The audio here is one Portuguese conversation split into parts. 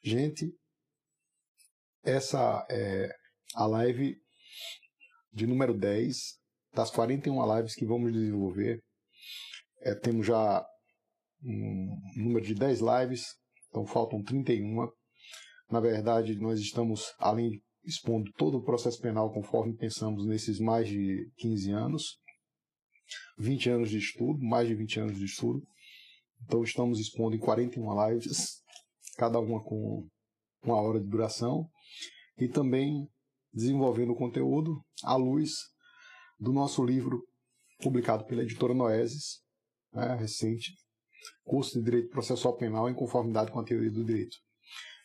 Gente, essa é a live de número 10 das 41 lives que vamos desenvolver. Temos já um número de 10 lives, então faltam 31. Na verdade, nós estamos, além expondo todo o processo penal conforme pensamos nesses mais de 15 anos, 20 anos de estudo, mais de 20 anos de estudo. Então estamos expondo em 41 lives, cada uma com 1 hora de duração, e também desenvolvendo o conteúdo à luz do nosso livro publicado pela editora Noesis, recente, Curso de Direito Processual Penal em Conformidade com a Teoria do Direito.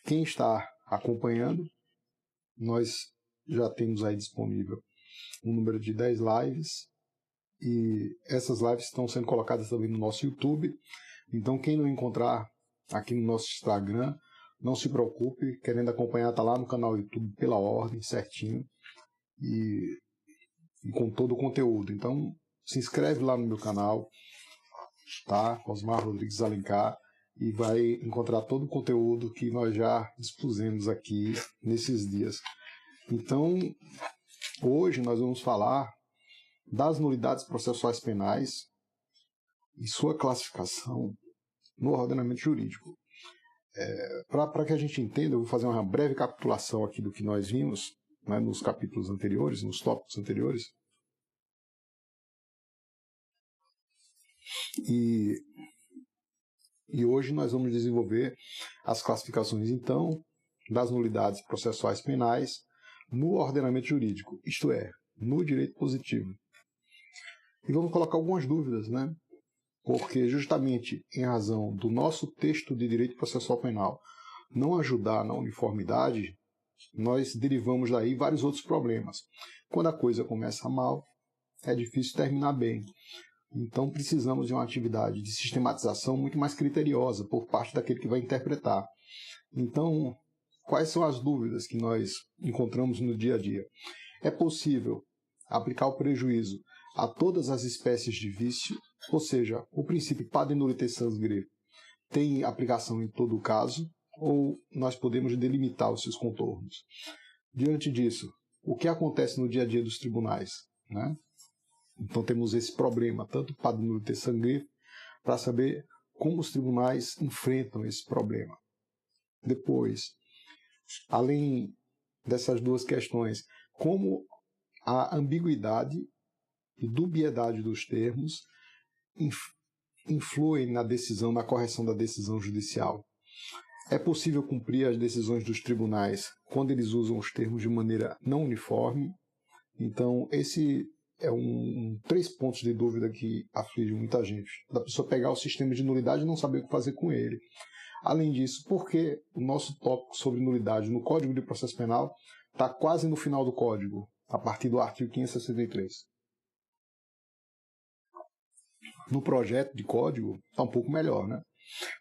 Quem está acompanhando, nós já temos aí disponível um número de 10 lives, e essas lives estão sendo colocadas também no nosso YouTube. Então quem não encontrar aqui no nosso Instagram, não se preocupe, querendo acompanhar, está lá no canal YouTube pela ordem, certinho, e com todo o conteúdo. Então se inscreve lá no meu canal, tá? Osmar Rodrigues Alencar, e vai encontrar todo o conteúdo que nós já expusemos aqui nesses dias. Então, hoje nós vamos falar das nulidades processuais penais e sua classificação no ordenamento jurídico. Para que a gente entenda, eu vou fazer uma breve capitulação aqui do que nós vimos, né, nos capítulos anteriores, nos tópicos anteriores. E hoje nós vamos desenvolver as classificações, então, das nulidades processuais penais no ordenamento jurídico, isto é, no direito positivo. E vamos colocar algumas dúvidas, né? Porque justamente em razão do nosso texto de direito processual penal não ajudar na uniformidade, nós derivamos daí vários outros problemas. Quando a coisa começa mal, é difícil terminar bem. Então precisamos de uma atividade de sistematização muito mais criteriosa por parte daquele que vai interpretar. Então, quais são as dúvidas que nós encontramos no dia a dia? É possível aplicar o prejuízo a todas as espécies de vício, ou seja, o princípio pade nullité sangre tem aplicação em todo o caso, ou nós podemos delimitar os seus contornos? Diante disso, o que acontece no dia a dia dos tribunais, né? Então temos esse problema, tanto pade nullité sangre, para saber como os tribunais enfrentam esse problema. Depois, além dessas duas questões, como a ambiguidade e dubiedade dos termos influem na decisão, na correção da decisão judicial. É possível cumprir as decisões dos tribunais quando eles usam os termos de maneira não uniforme? Então, esse é 3 pontos de dúvida que aflige muita gente. Da pessoa pegar o sistema de nulidade e não saber o que fazer com ele. Além disso, porque o nosso tópico sobre nulidade no Código de Processo Penal está quase no final do Código, a partir do artigo 563. No projeto de código está um pouco melhor, né?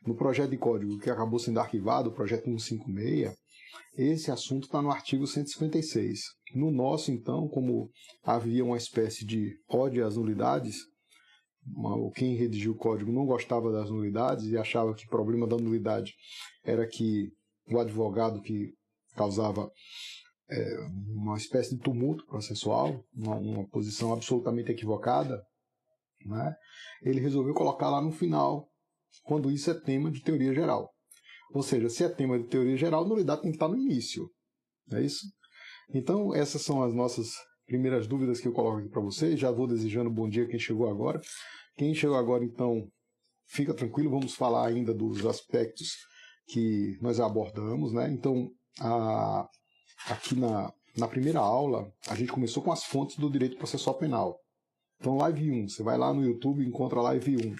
No projeto de código que acabou sendo arquivado, o projeto 156, esse assunto está no artigo 156. No nosso, então, como havia uma espécie de ódio às nulidades, quem redigiu o código não gostava das nulidades e achava que o problema da nulidade era que o advogado que causava uma espécie de tumulto processual, uma posição absolutamente equivocada, né? Ele resolveu colocar lá no final, quando isso é tema de teoria geral. Ou seja, se é tema de teoria geral, a nulidade tem que estar no início. É isso? Então, essas são as nossas primeiras dúvidas que eu coloco aqui para vocês. Já vou desejando bom dia a quem chegou agora. Quem chegou agora, então, fica tranquilo. Vamos falar ainda dos aspectos que nós abordamos, né? Então, aqui na primeira aula, a gente começou com as fontes do direito processual penal. Então, live 1, você vai lá no YouTube e encontra a live 1.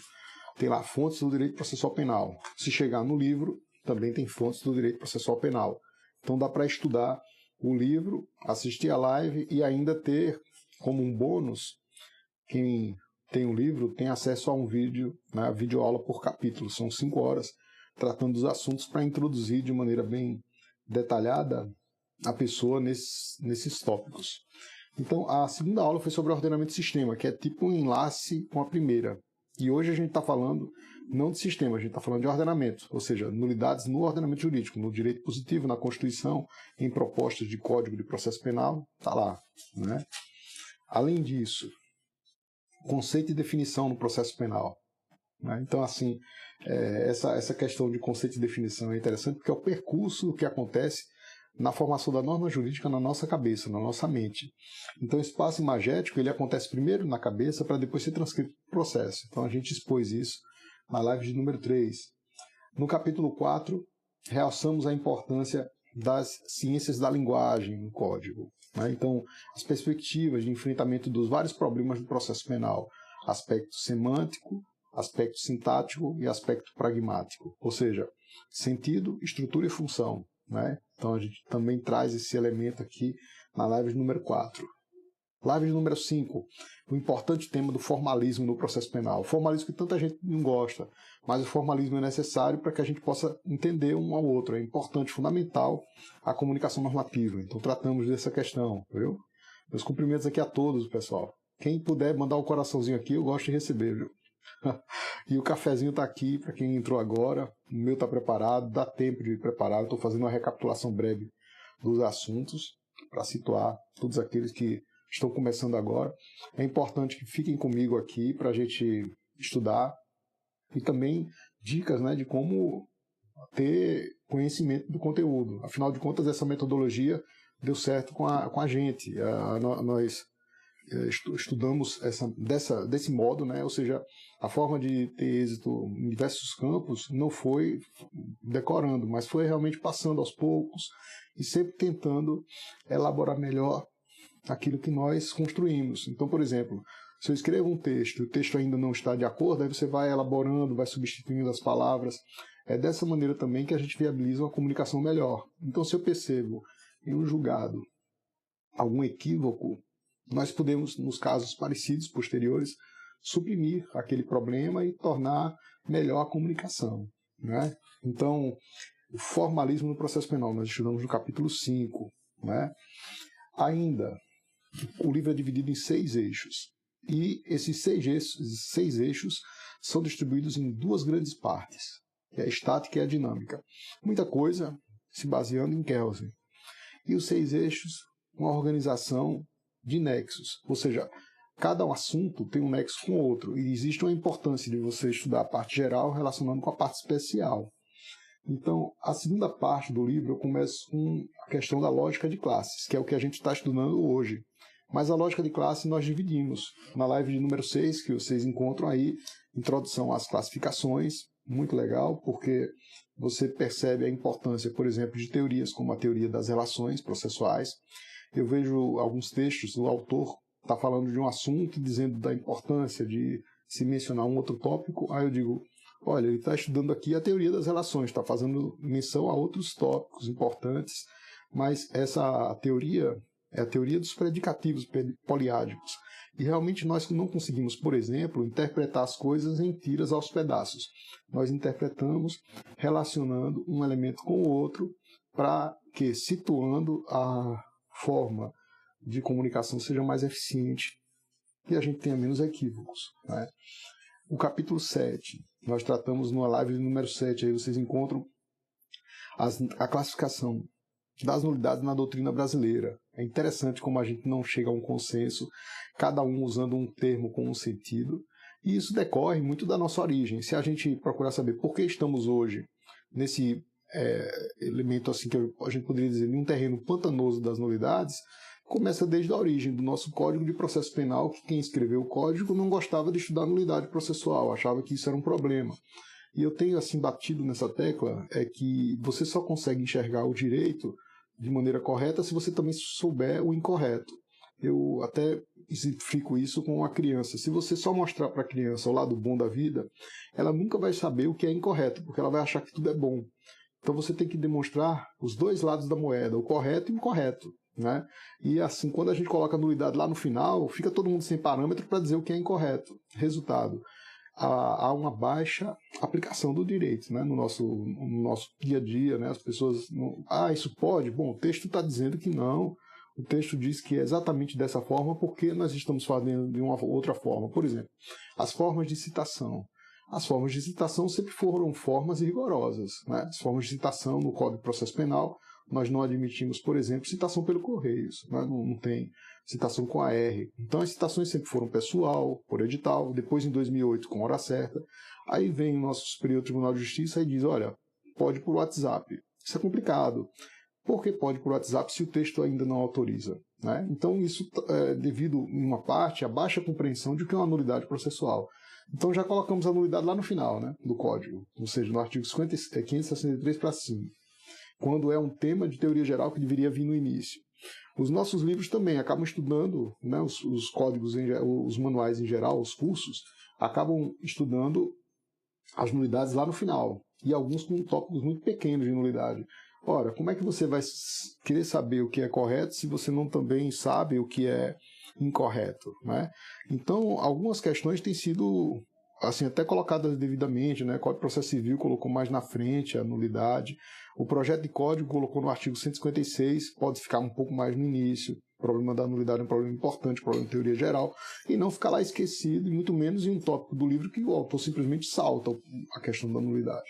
Tem lá fontes do direito processual penal. Se chegar no livro, também tem fontes do direito processual penal. Então, dá para estudar o livro, assistir a live e ainda ter como um bônus, quem tem o livro tem acesso a um vídeo, né, videoaula por capítulo. São 5 horas tratando dos assuntos para introduzir de maneira bem detalhada a pessoa nesses tópicos. Então, a segunda aula foi sobre ordenamento de sistema, que é tipo um enlace com a primeira. E hoje a gente está falando não de sistema, a gente está falando de ordenamento, ou seja, nulidades no ordenamento jurídico, no direito positivo, na Constituição, em propostas de Código de Processo Penal, está lá, né? Além disso, conceito e definição no processo penal, né? Então, assim, essa questão de conceito e definição é interessante porque é o percurso que acontece na formação da norma jurídica na nossa cabeça, na nossa mente. Então, o espaço imagético ele acontece primeiro na cabeça para depois ser transcrito no processo. Então, a gente expôs isso na live de número 3. No capítulo 4, realçamos a importância das ciências da linguagem no código, né? Então, as perspectivas de enfrentamento dos vários problemas do processo penal, aspecto semântico, aspecto sintático e aspecto pragmático, ou seja, sentido, estrutura e função, né? Então a gente também traz esse elemento aqui na live de número 4. Live de número 5, o importante tema do formalismo no processo penal. O formalismo que tanta gente não gosta, mas o formalismo é necessário para que a gente possa entender um ao outro. É importante, fundamental a comunicação normativa. Então tratamos dessa questão, viu? Meus cumprimentos aqui a todos, pessoal. Quem puder mandar um coraçãozinho aqui, eu gosto de receber, viu? E o cafezinho está aqui para quem entrou agora. O meu está preparado, dá tempo de preparar. Estou fazendo uma recapitulação breve dos assuntos para situar todos aqueles que estão começando agora. É importante que fiquem comigo aqui para a gente estudar e também dicas, né, de como ter conhecimento do conteúdo. Afinal de contas, essa metodologia deu certo com a gente. Nós estudamos desse modo, né? Ou seja, a forma de ter êxito em diversos campos não foi decorando, mas foi realmente passando aos poucos e sempre tentando elaborar melhor aquilo que nós construímos. Então, por exemplo, se eu escrevo um texto e o texto ainda não está de acordo, aí você vai elaborando, vai substituindo as palavras. É dessa maneira também que a gente viabiliza uma comunicação melhor. Então, se eu percebo em um julgado algum equívoco, nós podemos, nos casos parecidos, posteriores, suprimir aquele problema e tornar melhor a comunicação, né? Então, o formalismo no processo penal, nós estudamos no capítulo 5, né? Ainda, o livro é dividido em 6 eixos, e esses 6 eixos são distribuídos em 2 grandes partes, que é a estática e a dinâmica. Muita coisa se baseando em Kelsen. E os 6 eixos, uma organização de nexos, ou seja, cada assunto tem um nexo com o outro, e existe uma importância de você estudar a parte geral relacionando com a parte especial. Então, a segunda parte do livro eu começo com a questão da lógica de classes, que é o que a gente está estudando hoje. Mas a lógica de classe nós dividimos. Na live de número 6, que vocês encontram aí, introdução às classificações, muito legal, porque você percebe a importância, por exemplo, de teorias como a teoria das relações processuais. Eu vejo alguns textos, o autor está falando de um assunto, dizendo da importância de se mencionar um outro tópico, aí eu digo, olha, ele está estudando aqui a teoria das relações, está fazendo menção a outros tópicos importantes, mas essa teoria é a teoria dos predicativos poliádicos. E realmente nós não conseguimos, por exemplo, interpretar as coisas em tiras aos pedaços. Nós interpretamos relacionando um elemento com o outro para que, situando a forma de comunicação seja mais eficiente e a gente tenha menos equívocos, né? O capítulo 7, nós tratamos numa live número 7, aí vocês encontram a classificação das nulidades na doutrina brasileira. É interessante como a gente não chega a um consenso, cada um usando um termo com um sentido, e isso decorre muito da nossa origem. Se a gente procurar saber por que estamos hoje nesse elemento assim que a gente poderia dizer, em um terreno pantanoso das nulidades, começa desde a origem do nosso Código de Processo Penal, que quem escreveu o código não gostava de estudar nulidade processual, achava que isso era um problema. E eu tenho assim batido nessa tecla, é que você só consegue enxergar o direito de maneira correta se você também souber o incorreto. Eu até exemplifico isso com a criança. Se você só mostrar para a criança o lado bom da vida, ela nunca vai saber o que é incorreto, porque ela vai achar que tudo é bom. Então você tem que demonstrar os 2 lados da moeda, o correto e o incorreto, né? E assim, quando a gente coloca a nulidade lá no final, fica todo mundo sem parâmetro para dizer o que é incorreto. Resultado, há uma baixa aplicação do direito, né? no nosso dia a dia, né? As pessoas, isso pode? Bom, o texto está dizendo que não, o texto diz que é exatamente dessa forma porque nós estamos fazendo de uma outra forma. Por exemplo, as formas de citação. As formas de citação sempre foram formas rigorosas, né? As formas de citação no Código de Processo Penal, nós não admitimos, por exemplo, citação pelo Correios, né? Não tem citação com AR. Então as citações sempre foram pessoal, por edital, depois em 2008 com hora certa. Aí vem o nosso Superior Tribunal de Justiça e diz, olha, pode por WhatsApp. Isso é complicado. Por que pode por WhatsApp se o texto ainda não autoriza, né? Então isso é devido, em uma parte, à baixa compreensão de que é uma nulidade processual. Então já colocamos a nulidade lá no final, né, do código, ou seja, no artigo 563 para cima, quando é um tema de teoria geral que deveria vir no início. Os nossos livros também acabam estudando, né, os códigos, os manuais em geral, os cursos, acabam estudando as nulidades lá no final, e alguns com tópicos muito pequenos de nulidade. Ora, como é que você vai querer saber o que é correto se você não também sabe o que é incorreto, né? Então, algumas questões têm sido assim, até colocadas devidamente, né? O Código de Processo Civil colocou mais na frente a nulidade. O projeto de código colocou no artigo 156, pode ficar um pouco mais no início. O problema da nulidade é um problema importante, problema de teoria geral, e não ficar lá esquecido, e muito menos em um tópico do livro que o autor simplesmente salta a questão da nulidade.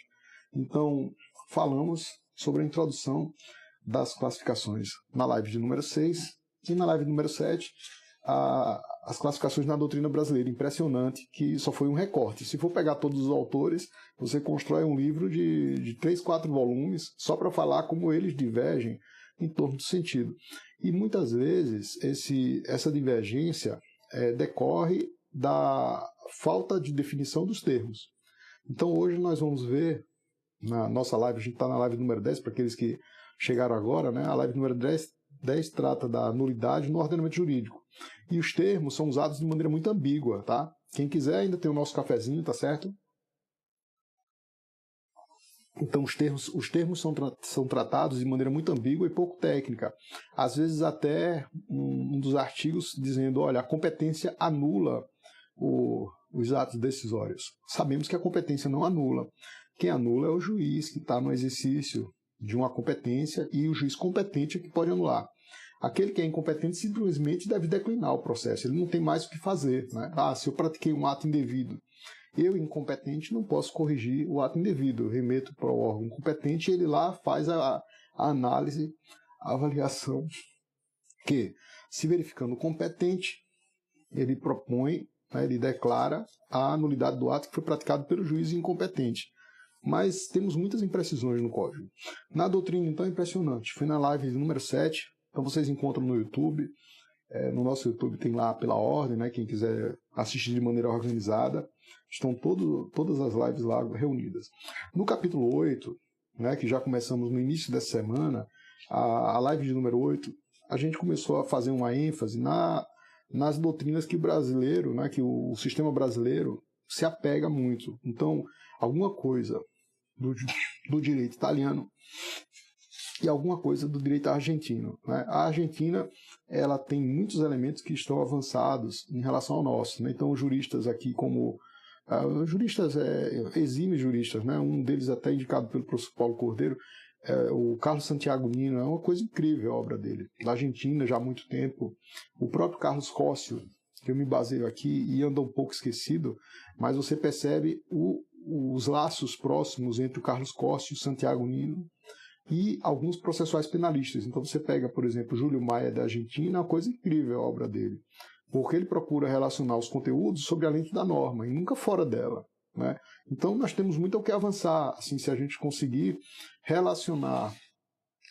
Então, falamos sobre a introdução das classificações na live de número 6 e na live de número 7, as classificações na doutrina brasileira. Impressionante que só foi um recorte. Se for pegar todos os autores, você constrói um livro de 3, 4 volumes só para falar como eles divergem em torno do sentido. E muitas vezes essa divergência decorre da falta de definição dos termos. Então hoje nós vamos ver, na nossa live, a gente está na live número 10, para aqueles que chegaram agora, né? A live número 10 trata da nulidade no ordenamento jurídico. E os termos são usados de maneira muito ambígua, tá? Quem quiser ainda tem o nosso cafezinho, tá certo? Então os termos são tratados de maneira muito ambígua e pouco técnica. Às vezes até um dos artigos dizendo, olha, a competência anula os atos decisórios. Sabemos que a competência não anula. Quem anula é o juiz, que está no exercício de uma competência, e o juiz competente é que pode anular. Aquele que é incompetente simplesmente deve declinar o processo, ele não tem mais o que fazer, né? Se eu pratiquei um ato indevido, eu, incompetente, não posso corrigir o ato indevido, eu remeto para o órgão competente e ele lá faz a análise, a avaliação, que, se verificando competente, ele propõe, né, ele declara a nulidade do ato que foi praticado pelo juiz incompetente. Mas temos muitas imprecisões no código. Na doutrina, então, é impressionante. Foi na live número 7, então vocês encontram no YouTube. No nosso YouTube tem lá pela ordem, né? Quem quiser assistir de maneira organizada, estão todas as lives lá reunidas. No capítulo 8, né, que já começamos no início dessa semana, a live de número 8, a gente começou a fazer uma ênfase nas doutrinas que o brasileiro, né, que o sistema brasileiro se apega muito. Então, alguma coisa do direito italiano e alguma coisa do direito argentino, né? A Argentina, ela tem muitos elementos que estão avançados em relação ao nosso, né? Então, os juristas aqui, como exímios juristas, né? Um deles até indicado pelo professor Paulo Cordeiro, o Carlos Santiago Nino, é uma coisa incrível a obra dele. Da Argentina, já há muito tempo. O próprio Carlos Cóssio, que eu me baseio aqui e anda um pouco esquecido, mas você percebe os laços próximos entre o Carlos Cóssio e o Santiago Nino e alguns processuais penalistas. Então você pega, por exemplo, Júlio Maia da Argentina, é uma coisa incrível a obra dele, porque ele procura relacionar os conteúdos sobre a lente da norma e nunca fora dela, né? Então nós temos muito ao que avançar, assim, se a gente conseguir relacionar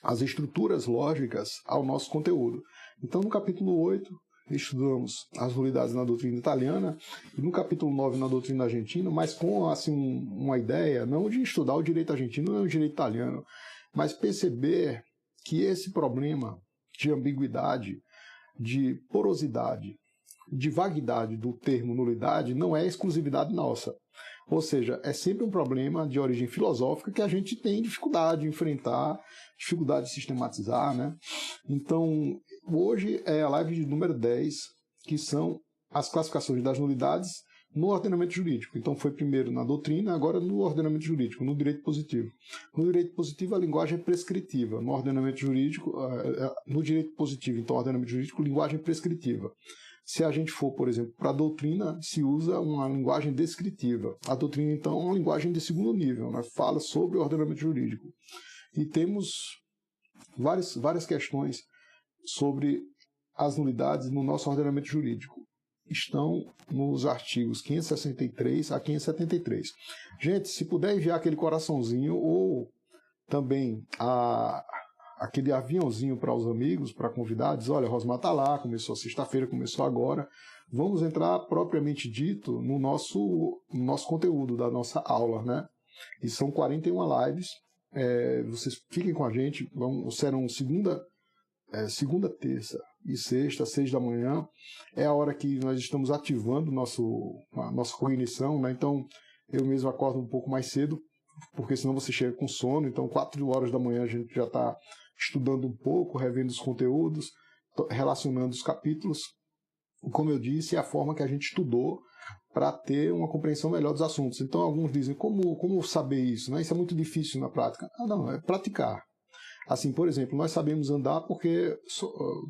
as estruturas lógicas ao nosso conteúdo. Então no capítulo 8, estudamos as nulidades na doutrina italiana, e no capítulo 9 na doutrina argentina, mas com assim, uma ideia não de estudar o direito argentino nem o direito italiano, mas perceber que esse problema de ambiguidade, de porosidade, de vaguidade do termo nulidade não é exclusividade nossa. Ou seja, é sempre um problema de origem filosófica que a gente tem dificuldade de enfrentar, dificuldade de sistematizar, né? Então, hoje é a live de número 10, que são as classificações das nulidades no ordenamento jurídico. Então foi primeiro na doutrina, agora no ordenamento jurídico, no direito positivo. No direito positivo a linguagem é prescritiva, no ordenamento jurídico, no direito positivo, então ordenamento jurídico, linguagem prescritiva. Se a gente for, por exemplo, para a doutrina, se usa uma linguagem descritiva. A doutrina, então, é uma linguagem de segundo nível, né? Fala sobre o ordenamento jurídico. E temos várias questões sobre as nulidades no nosso ordenamento jurídico. Estão nos artigos 563 a 573. Gente, se puder enviar aquele coraçãozinho ou também aquele aviãozinho para os amigos, para convidados, olha, Rosmar está lá, começou sexta-feira, começou agora. Vamos entrar propriamente dito no nosso conteúdo da nossa aula, né? E são 41 lives. Vocês fiquem com a gente, serão segunda, terça e sexta, 6 da manhã. É a hora que nós estamos ativando a nossa cognição, né? Então, eu mesmo acordo um pouco mais cedo, porque senão você chega com sono. Então, 4 horas da manhã a gente já está estudando um pouco, revendo os conteúdos, relacionando os capítulos. Como eu disse, é a forma que a gente estudou para ter uma compreensão melhor dos assuntos. Então, alguns dizem, como saber isso? Né? Isso é muito difícil na prática. Não, é praticar. Assim, por exemplo, nós sabemos andar porque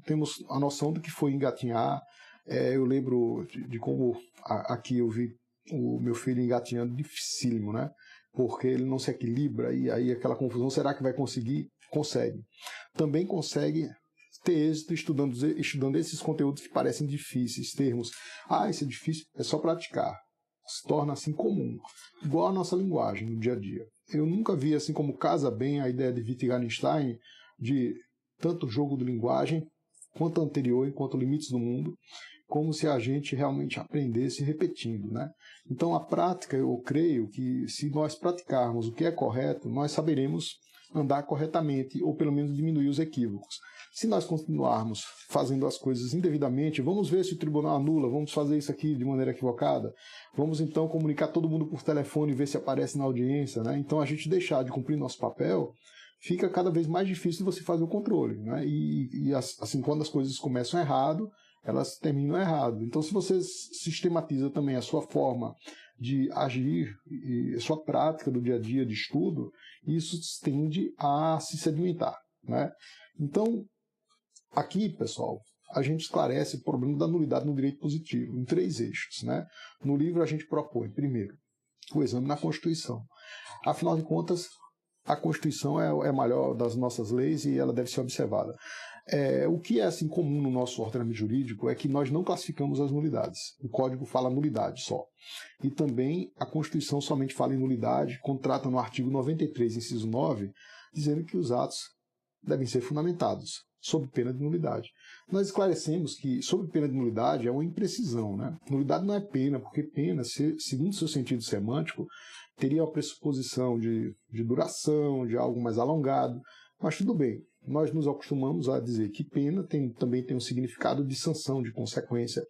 temos a noção do que foi engatinhar. Eu lembro de como aqui eu vi o meu filho engatinhando dificílimo, né? Porque ele não se equilibra e aí aquela confusão, será que vai conseguir? Consegue. Também consegue ter êxito estudando esses conteúdos que parecem difíceis, termos. Isso é difícil, é só praticar. Se torna assim comum, igual a nossa linguagem no dia a dia. Eu nunca vi assim como casa bem a ideia de Wittgenstein de tanto jogo de linguagem, quanto anterior, enquanto limites do mundo, como se a gente realmente aprendesse repetindo, né? Então, a prática, eu creio que se nós praticarmos o que é correto, nós saberemos andar corretamente, ou pelo menos diminuir os equívocos. Se nós continuarmos fazendo as coisas indevidamente, vamos ver se o tribunal anula, vamos fazer isso aqui de maneira equivocada, vamos então comunicar todo mundo por telefone e ver se aparece na audiência, né? Então, a gente deixar de cumprir nosso papel, fica cada vez mais difícil de você fazer o controle, né? E assim, quando as coisas começam errado, elas terminam errado. Então, se você sistematiza também a sua forma de agir e a sua prática do dia a dia de estudo, isso tende a se sedimentar, né? Então, aqui, pessoal, a gente esclarece o problema da nulidade no direito positivo em 3 eixos, né? No livro a gente propõe, primeiro, o exame na Constituição. Afinal de contas, a Constituição é a maior das nossas leis e ela deve ser observada. O que é assim comum no nosso ordenamento jurídico é que nós não classificamos as nulidades. O Código fala nulidade só. E também a Constituição somente fala em nulidade, contrata no artigo 93, inciso 9, dizendo que os atos devem ser fundamentados, sob pena de nulidade. Nós esclarecemos que, sob pena de nulidade, é uma imprecisão, né? Nulidade não é pena, porque pena, segundo seu sentido semântico, teria a pressuposição de duração, de algo mais alongado, mas tudo bem. Nós nos acostumamos a dizer que pena também tem um significado de sanção, de consequência.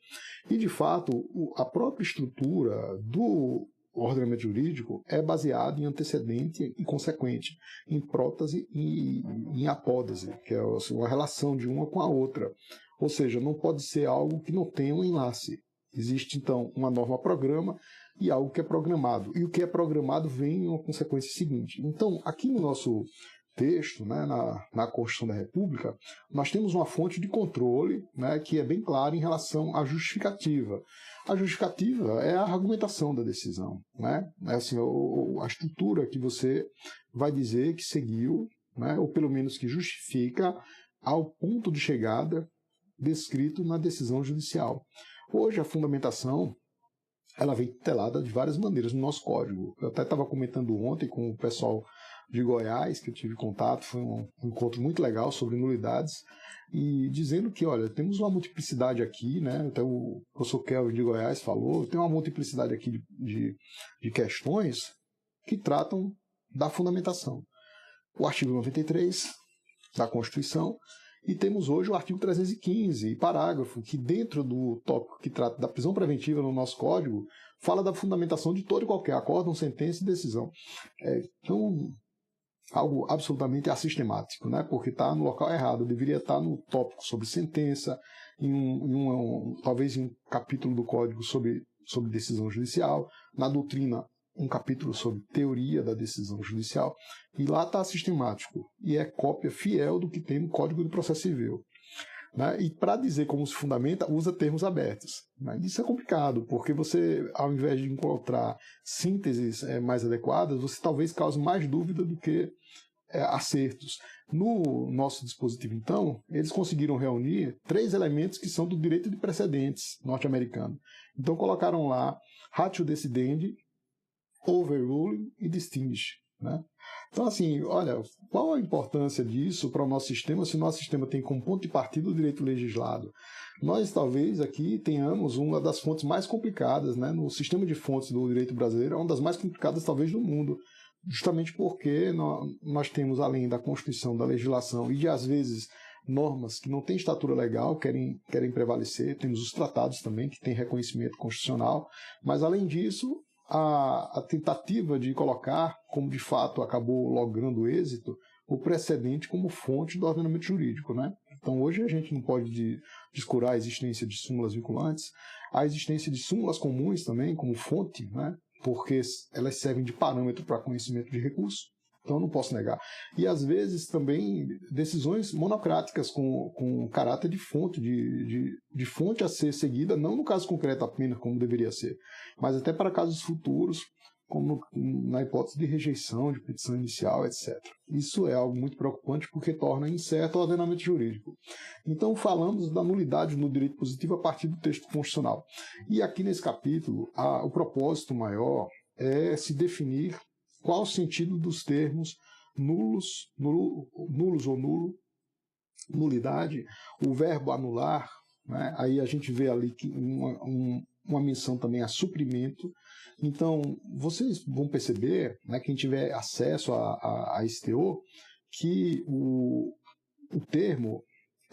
E, de fato, a própria estrutura do ordenamento jurídico é baseado em antecedente e consequente, em prótese e em apótese, que é uma relação de uma com a outra. Ou seja, não pode ser algo que não tenha um enlace. Existe, então, uma norma-programa e algo que é programado. E o que é programado vem em uma consequência seguinte. Então, aqui no nosso texto, né, na Constituição da República, nós temos uma fonte de controle, né, que é bem clara em relação à justificativa. A justificativa é a argumentação da decisão, né? É assim, a estrutura que você vai dizer que seguiu, né, ou pelo menos que justifica ao ponto de chegada descrito na decisão judicial. Hoje a fundamentação ela vem tutelada de várias maneiras no nosso código. Eu até estava comentando ontem com o pessoal de Goiás, que eu tive contato, foi um encontro muito legal sobre nulidades, e dizendo que, olha, temos uma multiplicidade aqui, né? Até o professor Kelvin de Goiás falou, tem uma multiplicidade aqui de questões que tratam da fundamentação. O artigo 93 da Constituição, e temos hoje o artigo 315, parágrafo, que dentro do tópico que trata da prisão preventiva no nosso código, fala da fundamentação de todo e qualquer acórdão, sentença e decisão. Então, algo absolutamente assistemático, né? Porque está no local errado. Deveria estar no tópico sobre sentença, talvez em um capítulo do Código sobre sobre decisão judicial, na doutrina um capítulo sobre teoria da decisão judicial, e lá está sistemático, e é cópia fiel do que tem no Código do Processo Civil. Né? E para dizer como se fundamenta, usa termos abertos. Né? Isso é complicado, porque você, ao invés de encontrar sínteses mais adequadas, você talvez cause mais dúvida do que acertos. No nosso dispositivo, então, eles conseguiram reunir 3 elementos que são do direito de precedentes norte-americano. Então colocaram lá ratio decidendi, overruling e distinguish. Né? Então, assim, olha, qual a importância disso para o nosso sistema, se o nosso sistema tem como ponto de partida o direito legislado? Nós, talvez, aqui tenhamos uma das fontes mais complicadas, né? No sistema de fontes do direito brasileiro, é uma das mais complicadas, talvez, do mundo, justamente porque nós temos, além da Constituição, da legislação e de, às vezes, normas que não têm estatura legal, querem prevalecer, temos os tratados também, que têm reconhecimento constitucional, mas, além disso, a tentativa de colocar, como de fato acabou logrando êxito, o precedente como fonte do ordenamento jurídico. Né? Então hoje a gente não pode descurar a existência de súmulas vinculantes, a existência de súmulas comuns também como fonte, né? Porque elas servem de parâmetro para conhecimento de recurso, então eu não posso negar. E às vezes também decisões monocráticas com caráter de fonte, de fonte a ser seguida, não no caso concreto apenas como deveria ser, mas até para casos futuros, como na hipótese de rejeição, de petição inicial, etc. Isso é algo muito preocupante porque torna incerto o ordenamento jurídico. Então falamos da nulidade no direito positivo a partir do texto constitucional. E aqui nesse capítulo, o propósito maior é se definir qual o sentido dos termos nulos ou nulo, nulidade, o verbo anular, né? Aí a gente vê ali que uma menção também a suprimento. Então, vocês vão perceber, né, quem tiver acesso a STO, que o termo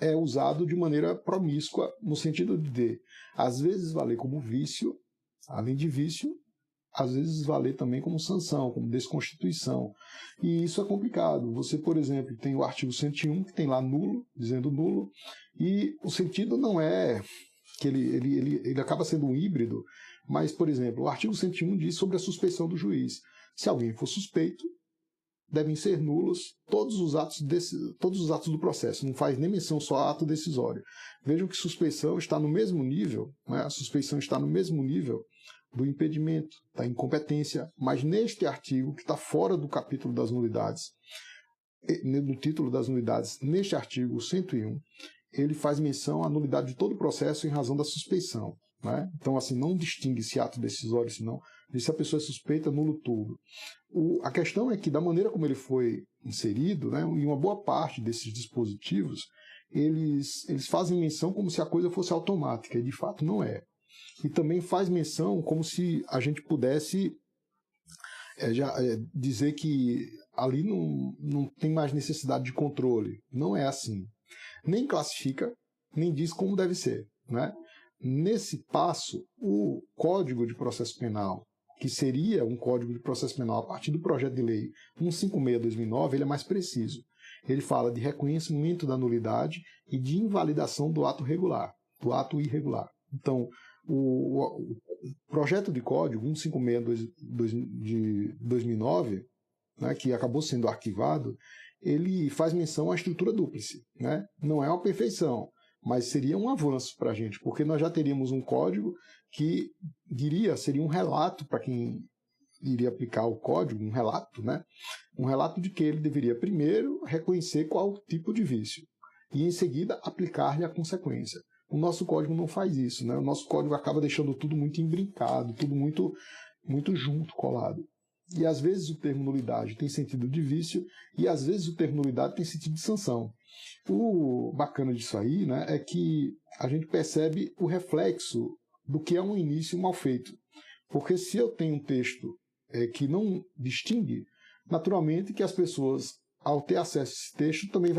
é usado de maneira promíscua, no sentido de, às vezes, valer como vício, além de vício, às vezes valer também como sanção, como desconstituição. E isso é complicado. Você, por exemplo, tem o artigo 101, que tem lá nulo, dizendo nulo, e o sentido não é que ele acaba sendo um híbrido, mas, por exemplo, o artigo 101 diz sobre a suspeição do juiz. Se alguém for suspeito, devem ser nulos todos os atos do processo, não faz nem menção só a ato decisório. Vejam que suspeição está no mesmo nível, né? A suspeição está no mesmo nível do impedimento, da incompetência, mas neste artigo, que está fora do capítulo das nulidades, no título das nulidades, neste artigo 101, ele faz menção à nulidade de todo o processo em razão da suspeição. Né? Então, assim, não distingue se ato decisório, senão, se a pessoa é suspeita, nulo tudo. A questão é que, da maneira como ele foi inserido, né, em uma boa parte desses dispositivos, eles fazem menção como se a coisa fosse automática, e de fato não é. E também faz menção como se a gente pudesse dizer que ali não tem mais necessidade de controle. Não é assim. Nem classifica, nem diz como deve ser. Né? Nesse passo, o Código de Processo Penal, que seria um Código de Processo Penal a partir do projeto de lei 156/2009, ele é mais preciso. Ele fala de reconhecimento da nulidade e de invalidação do ato regular, do ato irregular. Então, o projeto de código 156 de 2009, né, que acabou sendo arquivado, ele faz menção à estrutura dúplice. Né? Não é uma perfeição, mas seria um avanço para a gente, porque nós já teríamos um código que seria um relato para quem iria aplicar o código, um relato, né? Um relato de que ele deveria primeiro reconhecer qual o tipo de vício e em seguida aplicar-lhe a consequência. O nosso código não faz isso, né? O nosso código acaba deixando tudo muito imbrincado, tudo muito, muito junto, colado. E às vezes o termo nulidade tem sentido de vício e às vezes o termo nulidade tem sentido de sanção. O bacana disso aí, né, é que a gente percebe o reflexo do que é um início mal feito. Porque se eu tenho um texto que não distingue, naturalmente que as pessoas, ao ter acesso a esse texto, também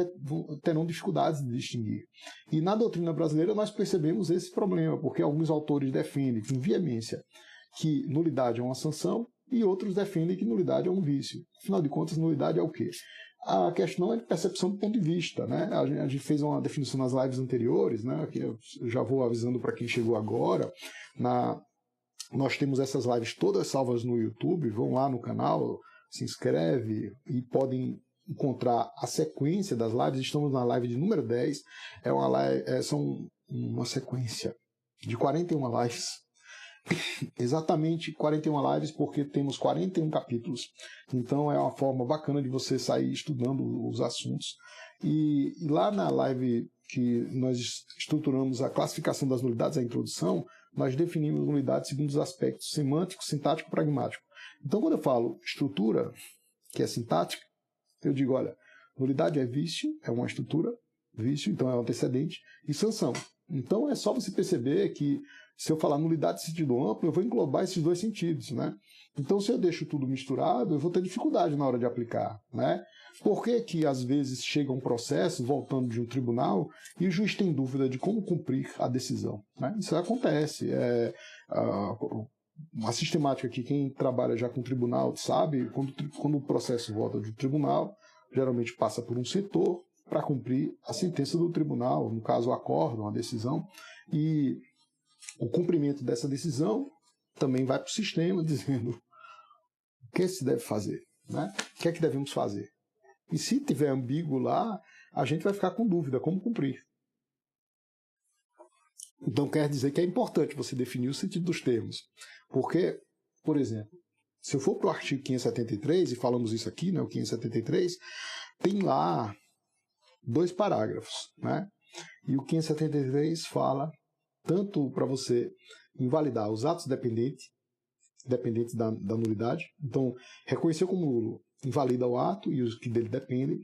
terão dificuldades de distinguir. E na doutrina brasileira nós percebemos esse problema, porque alguns autores defendem com veemência que nulidade é uma sanção e outros defendem que nulidade é um vício. Afinal de contas, nulidade é o quê? A questão é de percepção do ponto de vista. Né? A gente fez uma definição nas lives anteriores, né, que eu já vou avisando para quem chegou agora, na nós temos essas lives todas salvas no YouTube, vão lá no canal, se inscreve e podem encontrar a sequência das lives. Estamos na live de número 10, são uma sequência de 41 lives, exatamente 41 lives, porque temos 41 capítulos, então é uma forma bacana de você sair estudando os assuntos. E lá na live que nós estruturamos a classificação das nulidades, a introdução, nós definimos nulidades segundo os aspectos semântico, sintático e pragmático. Então, quando eu falo estrutura, que é sintática, eu digo, olha, nulidade é vício, é uma estrutura, vício, então é um antecedente, e sanção. Então, é só você perceber que, se eu falar nulidade em sentido amplo, eu vou englobar esses dois sentidos, né? Então, se eu deixo tudo misturado, eu vou ter dificuldade na hora de aplicar, né? Por que às vezes chega um processo, voltando de um tribunal, e o juiz tem dúvida de como cumprir a decisão, né? Isso acontece. Uma sistemática que quem trabalha já com tribunal sabe, quando o processo volta de um tribunal, geralmente passa por um setor para cumprir a sentença do tribunal, no caso o acórdão, a decisão, e o cumprimento dessa decisão também vai para o sistema dizendo o que se deve fazer, né? O que é que devemos fazer. E se tiver ambíguo lá, a gente vai ficar com dúvida como cumprir. Então quer dizer que é importante você definir o sentido dos termos. Porque, por exemplo, se eu for para o artigo 573, e falamos isso aqui, né, o 573, tem lá 2 parágrafos, né? E o 573 fala tanto para você invalidar os atos dependentes da nulidade, então reconhecer como nulo invalida o ato e os que dele dependem,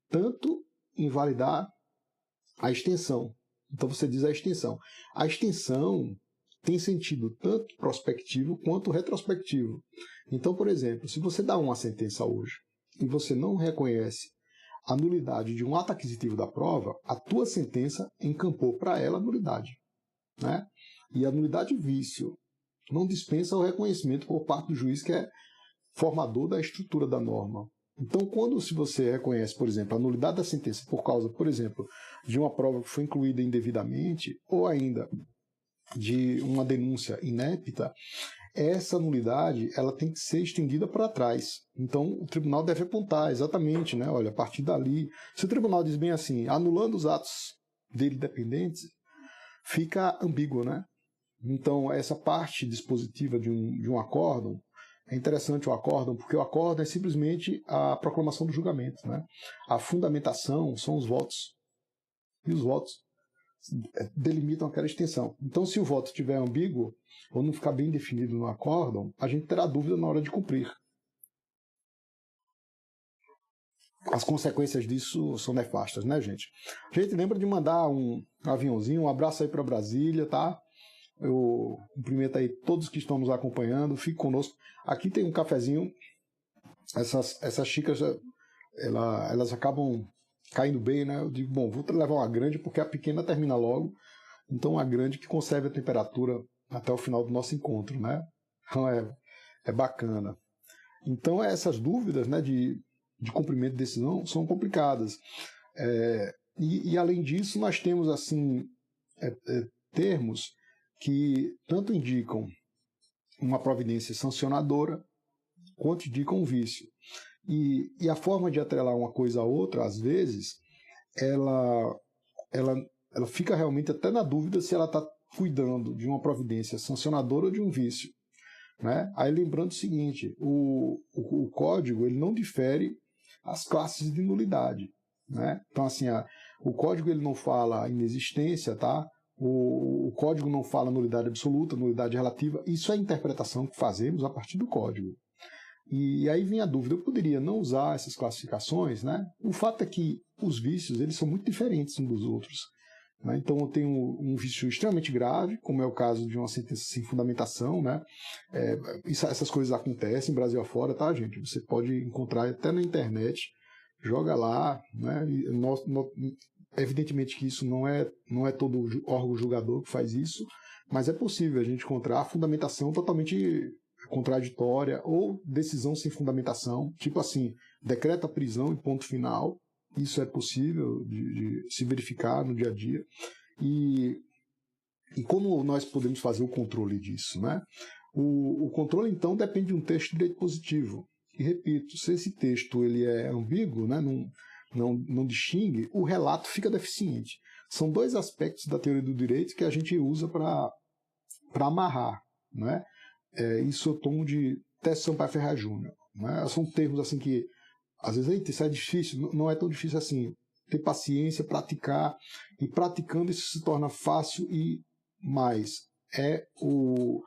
tanto invalidar a extensão. Então você diz a extensão. A extensão tem sentido tanto prospectivo quanto retrospectivo. Então, por exemplo, se você dá uma sentença hoje e você não reconhece a nulidade de um ato aquisitivo da prova, a tua sentença encampou para ela a nulidade, né? E a nulidade vício não dispensa o reconhecimento por parte do juiz, que é formador da estrutura da norma. Então, se você reconhece, por exemplo, a nulidade da sentença por causa, por exemplo, de uma prova que foi incluída indevidamente, ou ainda de uma denúncia inépta, essa nulidade ela tem que ser estendida para trás. Então, o tribunal deve apontar exatamente, né? Olha, a partir dali, se o tribunal diz bem assim, anulando os atos dele dependentes, fica ambíguo, né? Então, essa parte dispositiva de um acórdão, é interessante o acórdão, porque o acórdão é simplesmente a proclamação do julgamento, né? A fundamentação são os votos. E os votos delimitam aquela extensão. Então, se o voto estiver ambíguo, ou não ficar bem definido no acórdão, a gente terá dúvida na hora de cumprir. As consequências disso são nefastas, né, gente? A gente lembra de mandar um aviãozinho, um abraço aí para Brasília, tá? Eu cumprimento aí todos que estão nos acompanhando, fique conosco. Aqui tem um cafezinho, essas xícaras, elas acabam caindo bem, né? Eu digo, bom, vou levar uma grande porque a pequena termina logo, então uma grande que conserve a temperatura até o final do nosso encontro, né? Então é bacana. Então essas dúvidas, né, de cumprimento de decisão são complicadas. E além disso, nós temos assim termos que tanto indicam uma providência sancionadora quanto indicam um vício. E a forma de atrelar uma coisa a outra, às vezes, ela fica realmente até na dúvida se ela está cuidando de uma providência sancionadora ou de um vício, né? Aí lembrando o seguinte, o código ele não difere as classes de nulidade, né? Então, assim, o código ele não fala inexistência, tá? O código não fala nulidade absoluta, nulidade relativa. Isso é a interpretação que fazemos a partir do código. E aí vem a dúvida, eu poderia não usar essas classificações, né? O fato é que os vícios eles são muito diferentes uns dos outros, né? Então eu tenho um vício extremamente grave, como é o caso de uma sentença sem fundamentação, né? Essas coisas acontecem Brasil afora, tá, gente? Você pode encontrar até na internet, joga lá, né? Evidentemente que isso não é todo órgão julgador que faz isso, mas é possível a gente encontrar a fundamentação totalmente contraditória ou decisão sem fundamentação, tipo assim, decreta a prisão e ponto final. Isso é possível de se verificar no dia a dia. E como nós podemos fazer o controle disso, né? O controle, então, depende de um texto de direito positivo. E, repito, se esse texto ele é ambíguo, né, não distingue, o relato fica deficiente. São dois aspectos da teoria do direito que a gente usa para amarrar. Né? Isso eu tomo de teste Sampaio Ferreira Júnior. Né? São termos assim que, às vezes, isso é difícil, não é tão difícil assim. Ter paciência, praticar, e praticando isso se torna fácil e mais. É o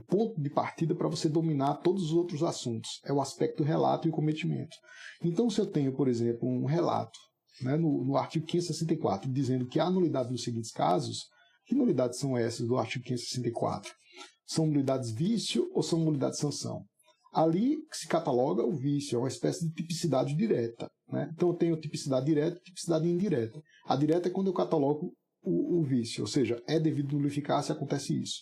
ponto de partida para você dominar todos os outros assuntos. É o aspecto relato e o cometimento. Então, se eu tenho, por exemplo, um relato, né, no artigo 564, dizendo que há nulidade nos seguintes casos, que nulidades são essas do artigo 564? São nulidades vício ou são nulidades sanção? Ali se cataloga o vício, é uma espécie de tipicidade direta. Né? Então eu tenho tipicidade direta e tipicidade indireta. A direta é quando eu catalogo o vício, ou seja, é devido nulificar se acontece isso.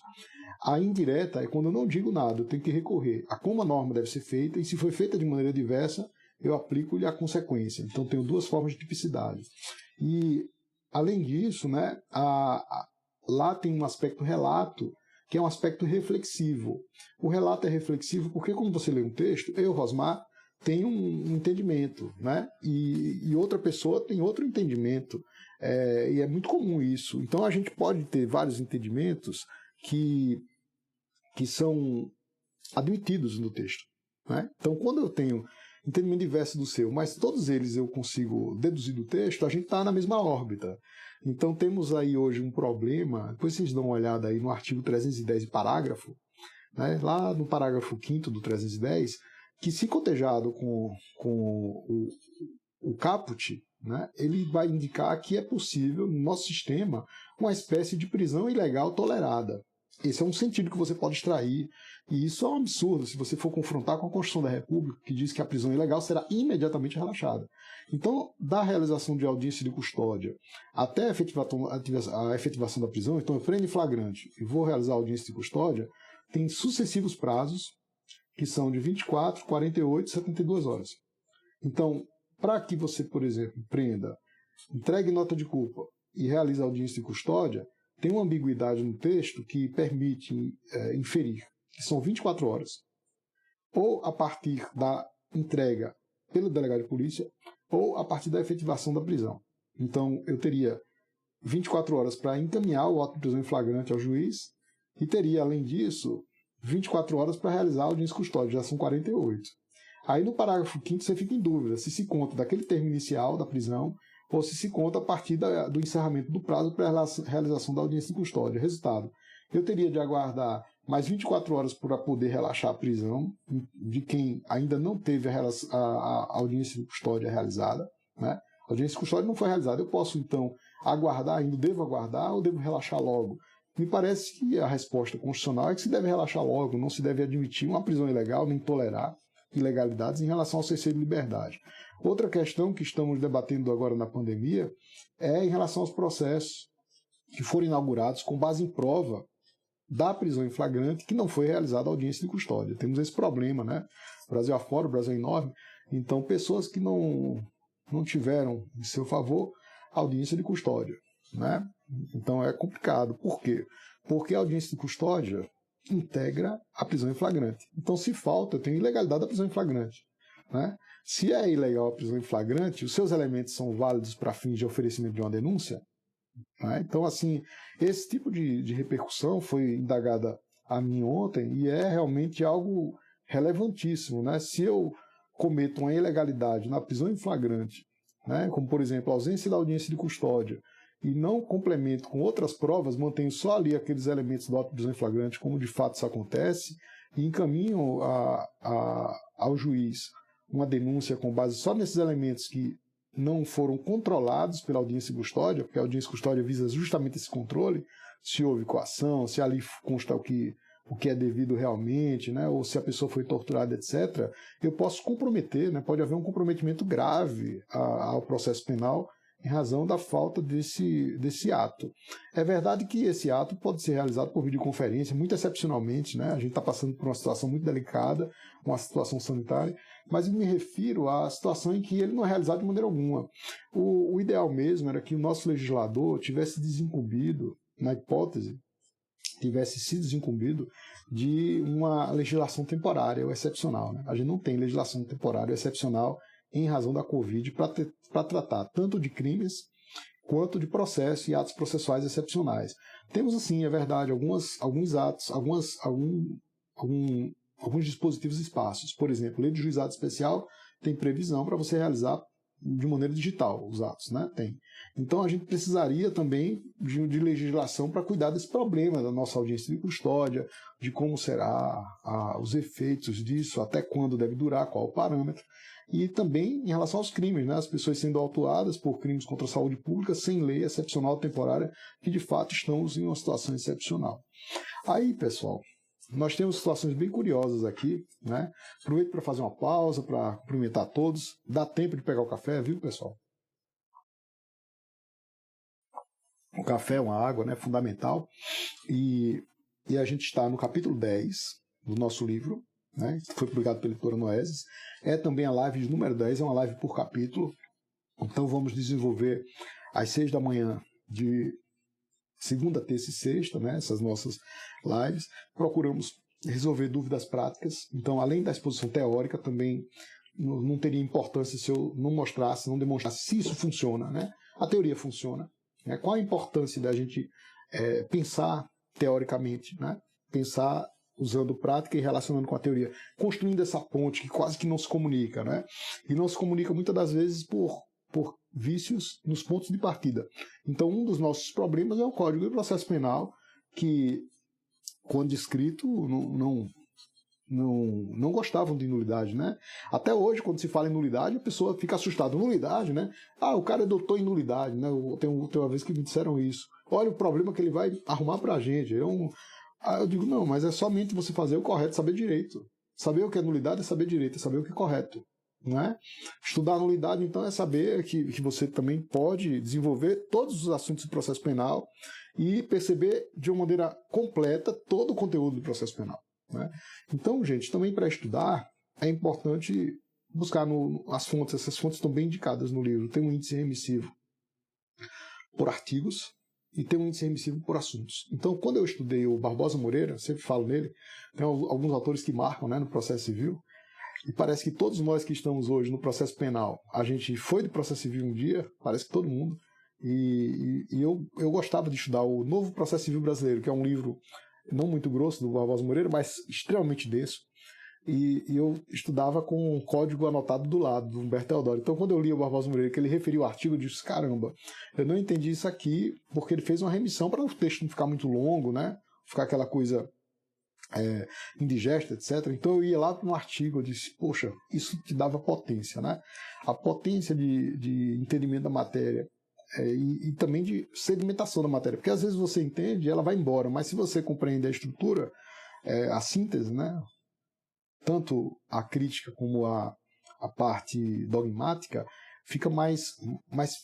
A indireta é quando eu não digo nada, eu tenho que recorrer a como a norma deve ser feita, e se foi feita de maneira diversa, eu aplico-lhe a consequência. Então tenho duas formas de tipicidade. E, além disso, né, lá tem um aspecto relato, que é um aspecto reflexivo. O relato é reflexivo porque, quando você lê um texto, eu, Rosmar, tenho um entendimento, né? E outra pessoa tem outro entendimento. E é muito comum isso. Então a gente pode ter vários entendimentos que são admitidos no texto. Né? Então, quando eu tenho entendimento diverso do seu, mas todos eles eu consigo deduzir do texto, a gente está na mesma órbita. Então, temos aí hoje um problema, depois vocês dão uma olhada aí no artigo 310, parágrafo, né? Lá no parágrafo 5º do 310, que, se cotejado com o caput, né, ele vai indicar que é possível, no nosso sistema, uma espécie de prisão ilegal tolerada. Esse é um sentido que você pode extrair, e isso é um absurdo se você for confrontar com a Constituição da República, que diz que a prisão ilegal será imediatamente relaxada. Então, da realização de audiência de custódia até a efetivação da prisão, então eu prendo em flagrante e vou realizar a audiência de custódia, tem sucessivos prazos, que são de 24, 48 e 72 horas. Então, para que você, por exemplo, prenda, entregue nota de culpa e realize a audiência de custódia, tem uma ambiguidade no texto que permite inferir que são 24 horas, ou a partir da entrega pelo delegado de polícia, ou a partir da efetivação da prisão. Então, eu teria 24 horas para encaminhar o auto de prisão em flagrante ao juiz, e teria, além disso, 24 horas para realizar a audiência de custódia, já são 48. Aí, no parágrafo 5º, você fica em dúvida se conta daquele termo inicial da prisão, ou se conta a partir do encerramento do prazo para a realização da audiência de custódia. Resultado, eu teria de aguardar mais 24 horas para poder relaxar a prisão de quem ainda não teve a audiência de custódia realizada. Né? A audiência de custódia não foi realizada. Eu posso, então, aguardar, ainda devo aguardar ou devo relaxar logo? Me parece que a resposta constitucional é que se deve relaxar logo, não se deve admitir uma prisão ilegal, nem tolerar ilegalidades em relação ao cessez de liberdade. Outra questão que estamos debatendo agora na pandemia é em relação aos processos que foram inaugurados com base em prova da prisão em flagrante que não foi realizada a audiência de custódia. Temos esse problema, né? Brasil afora, o Brasil é enorme. Então, pessoas que não tiveram em seu favor a audiência de custódia, né? Então, é complicado. Por quê? Porque a audiência de custódia integra a prisão em flagrante. Então, se falta, eu tenho ilegalidade da prisão em flagrante. Né? Se é ilegal a prisão em flagrante, os seus elementos são válidos para fins de oferecimento de uma denúncia. Né? Então, assim, esse tipo de repercussão foi indagada a mim ontem e é realmente algo relevantíssimo. Né? Se eu cometo uma ilegalidade na prisão em flagrante, né, como, por exemplo, a ausência da audiência de custódia, e não complemento com outras provas, mantenho só ali aqueles elementos do auto de prisão em flagrante, como de fato isso acontece, e encaminho ao juiz uma denúncia com base só nesses elementos que não foram controlados pela audiência de custódia, porque a audiência de custódia visa justamente esse controle, se houve coação, se ali consta o que é devido realmente, né, ou se a pessoa foi torturada, etc., eu posso comprometer, né, pode haver um comprometimento grave ao processo penal em razão da falta desse ato. É verdade que esse ato pode ser realizado por videoconferência, muito excepcionalmente, né? A gente está passando por uma situação muito delicada, uma situação sanitária, mas eu me refiro à situação em que ele não é realizado de maneira alguma. O ideal mesmo era que o nosso legislador tivesse desincumbido, na hipótese tivesse sido desincumbido de uma legislação temporária ou excepcional, né? A gente não tem legislação temporária ou excepcional em razão da Covid para tratar tanto de crimes quanto de processo e atos processuais excepcionais. Temos, assim, é verdade, alguns atos, alguns dispositivos espaços. Por exemplo, lei de juizado especial tem previsão para você realizar de maneira digital os atos, né? Tem. Então a gente precisaria também de legislação para cuidar desse problema da nossa audiência de custódia, de como será os efeitos disso, até quando deve durar, qual o parâmetro. E também em relação aos crimes, né? As pessoas sendo autuadas por crimes contra a saúde pública sem lei excepcional temporária, que de fato estamos em uma situação excepcional. Aí, pessoal, nós temos situações bem curiosas aqui, né? Aproveito para fazer uma pausa, para cumprimentar todos. Dá tempo de pegar o café, viu, pessoal? O café, uma água, né? Fundamental. E a gente está no capítulo 10 do nosso livro, né? Que foi publicado pela editora Noesis. É também a live de número 10, é uma live por capítulo. Então vamos desenvolver às 6 da manhã de segunda, terça e sexta, né, essas nossas lives. Procuramos resolver dúvidas práticas. Então, além da exposição teórica, também não teria importância se eu não mostrasse, não demonstrasse se isso funciona, né? A teoria funciona, né? Qual a importância da gente pensar teoricamente, né? Pensar usando prática e relacionando com a teoria, construindo essa ponte que quase que não se comunica, né? E não se comunica muitas das vezes por vícios nos pontos de partida. Então, um dos nossos problemas é o Código de Processo Penal, que, quando escrito, não gostavam de nulidade, né? Até hoje, quando se fala em nulidade, a pessoa fica assustada. Nulidade, né? Ah, o cara é doutor em nulidade, né? Tem uma vez que me disseram isso. Olha o problema que ele vai arrumar pra gente. Eu digo, não, mas é somente você fazer o correto, saber direito. Saber o que é nulidade é saber direito, é saber o que é correto. Né? Estudar a nulidade, então, é saber que você também pode desenvolver todos os assuntos do processo penal e perceber de uma maneira completa todo o conteúdo do processo penal. Né? Então, gente, também para estudar é importante buscar as fontes. Essas fontes estão bem indicadas no livro. Tem um índice remissivo por artigos e tem um índice remissivo por assuntos. Então, quando eu estudei o Barbosa Moreira, sempre falo nele, tem alguns autores que marcam, né, no processo civil. E parece que todos nós que estamos hoje no processo penal, a gente foi do processo civil um dia, parece que todo mundo, e eu gostava de estudar o Novo Processo Civil Brasileiro, que é um livro não muito grosso do Barbosa Moreira, mas extremamente denso, e eu estudava com um código anotado do lado, do Humberto Teodoro. Então, quando eu li o Barbosa Moreira, que ele referiu o artigo, eu disse, caramba, eu não entendi isso aqui, porque ele fez uma remissão para o texto não ficar muito longo, né? Ficar aquela coisa indigesta, etc. Então eu ia lá para um artigo, eu disse, poxa, isso te dava potência, né? A potência de entendimento da matéria e também de sedimentação da matéria, porque às vezes você entende e ela vai embora, mas se você compreende a estrutura, a síntese, né? Tanto a crítica como a parte dogmática, fica mais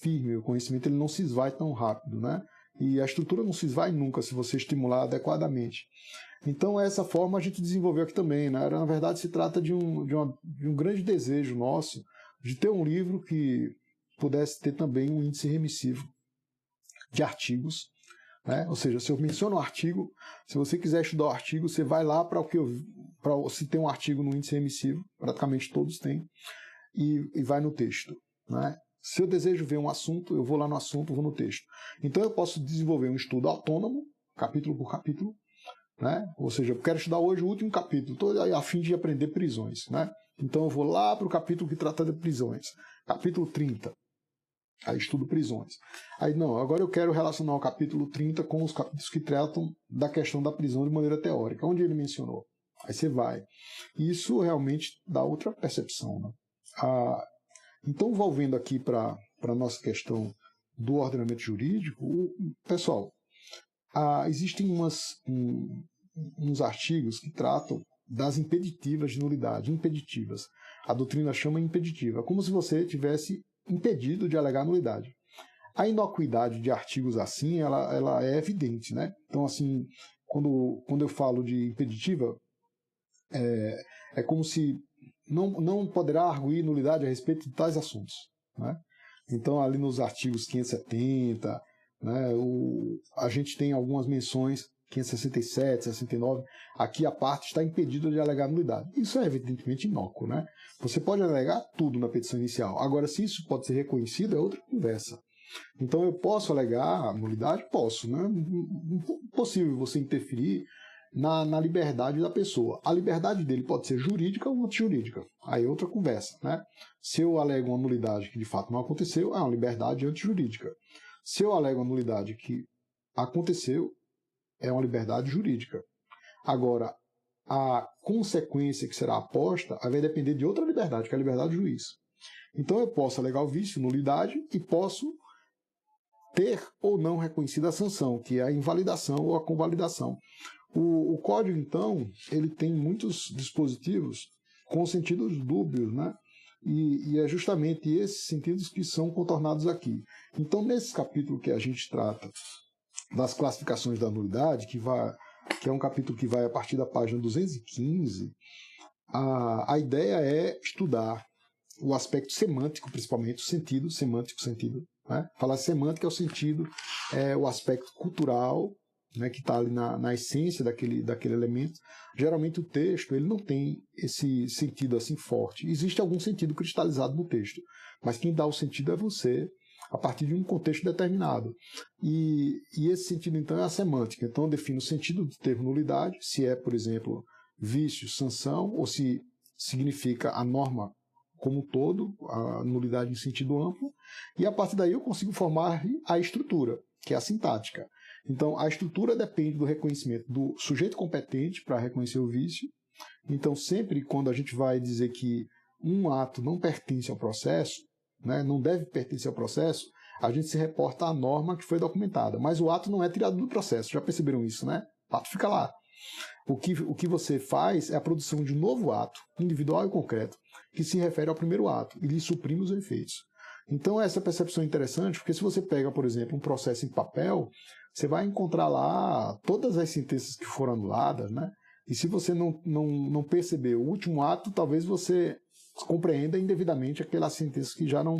firme, o conhecimento ele não se esvai tão rápido, né? E a estrutura não se esvai nunca se você estimular adequadamente. Então, essa forma a gente desenvolveu aqui também, né? Na verdade, se trata de um grande desejo nosso de ter um livro que pudesse ter também um índice remissivo de artigos, né? Ou seja, se eu menciono um artigo, se você quiser estudar o artigo, você vai lá se tem um artigo no índice remissivo, praticamente todos têm, e vai no texto, né? Se eu desejo ver um assunto, eu vou lá no assunto, vou no texto. Então, eu posso desenvolver um estudo autônomo, capítulo por capítulo, né? Ou seja, eu quero estudar hoje o último capítulo, estou a fim de aprender prisões, né? Então eu vou lá para o capítulo que trata de prisões, capítulo 30, aí estudo prisões. Aí não, agora eu quero relacionar o capítulo 30 com os capítulos que tratam da questão da prisão de maneira teórica, onde ele mencionou. Aí você vai. E isso realmente dá outra percepção, né? Então, volvendo aqui para a nossa questão do ordenamento jurídico, pessoal, existem uns artigos que tratam das impeditivas de nulidade, impeditivas. A doutrina chama impeditiva, como se você tivesse impedido de alegar nulidade. A inocuidade de artigos assim, ela é evidente, né? Então, assim, quando eu falo de impeditiva, é como se não poderá arguir nulidade a respeito de tais assuntos, né? Então, ali nos artigos 570, né, a gente tem algumas menções 567, 69, aqui a parte está impedida de alegar nulidade. Isso é evidentemente inócuo, né? Você pode alegar tudo na petição inicial. Agora, se isso pode ser reconhecido, é outra conversa. Então, eu posso alegar nulidade? Posso, né? Impossível você interferir na liberdade da pessoa. A liberdade dele pode ser jurídica ou antijurídica. Aí é outra conversa, né? Se eu alego uma nulidade que de fato não aconteceu, é uma liberdade antijurídica. Se eu alego uma nulidade que aconteceu, é uma liberdade jurídica. Agora, a consequência que será aposta vai depender de outra liberdade, que é a liberdade do juiz. Então eu posso alegar o vício, nulidade, e posso ter ou não reconhecida a sanção, que é a invalidação ou a convalidação. O código, então, ele tem muitos dispositivos com sentidos dúbios, né? E é justamente esses sentidos que são contornados aqui. Então, nesse capítulo que a gente trata das classificações da nulidade, que é um capítulo que vai a partir da página 215, a ideia é estudar o aspecto semântico, principalmente, o sentido, semântico, sentido. Né? Falar semântica é o sentido, é o aspecto cultural, né, que está ali na essência daquele elemento. Geralmente o texto ele não tem esse sentido assim forte. Existe algum sentido cristalizado no texto, mas quem dá o sentido é você, a partir de um contexto determinado. E esse sentido, então, é a semântica. Então, eu defino o sentido do termo nulidade, se é, por exemplo, vício, sanção, ou se significa a norma como um todo, a nulidade em sentido amplo, e a partir daí eu consigo formar a estrutura, que é a sintática. Então, a estrutura depende do reconhecimento do sujeito competente para reconhecer o vício. Então, sempre quando a gente vai dizer que um ato não pertence ao processo, né, não deve pertencer ao processo, a gente se reporta à norma que foi documentada. Mas o ato não é tirado do processo. Já perceberam isso, né? O ato fica lá. O que você faz é a produção de um novo ato, individual e concreto, que se refere ao primeiro ato e lhe suprime os efeitos. Então, essa percepção é interessante, porque se você pega, por exemplo, um processo em papel, você vai encontrar lá todas as sentenças que foram anuladas, né? E se você não perceber o último ato, talvez você compreenda indevidamente aquelas sentenças que já não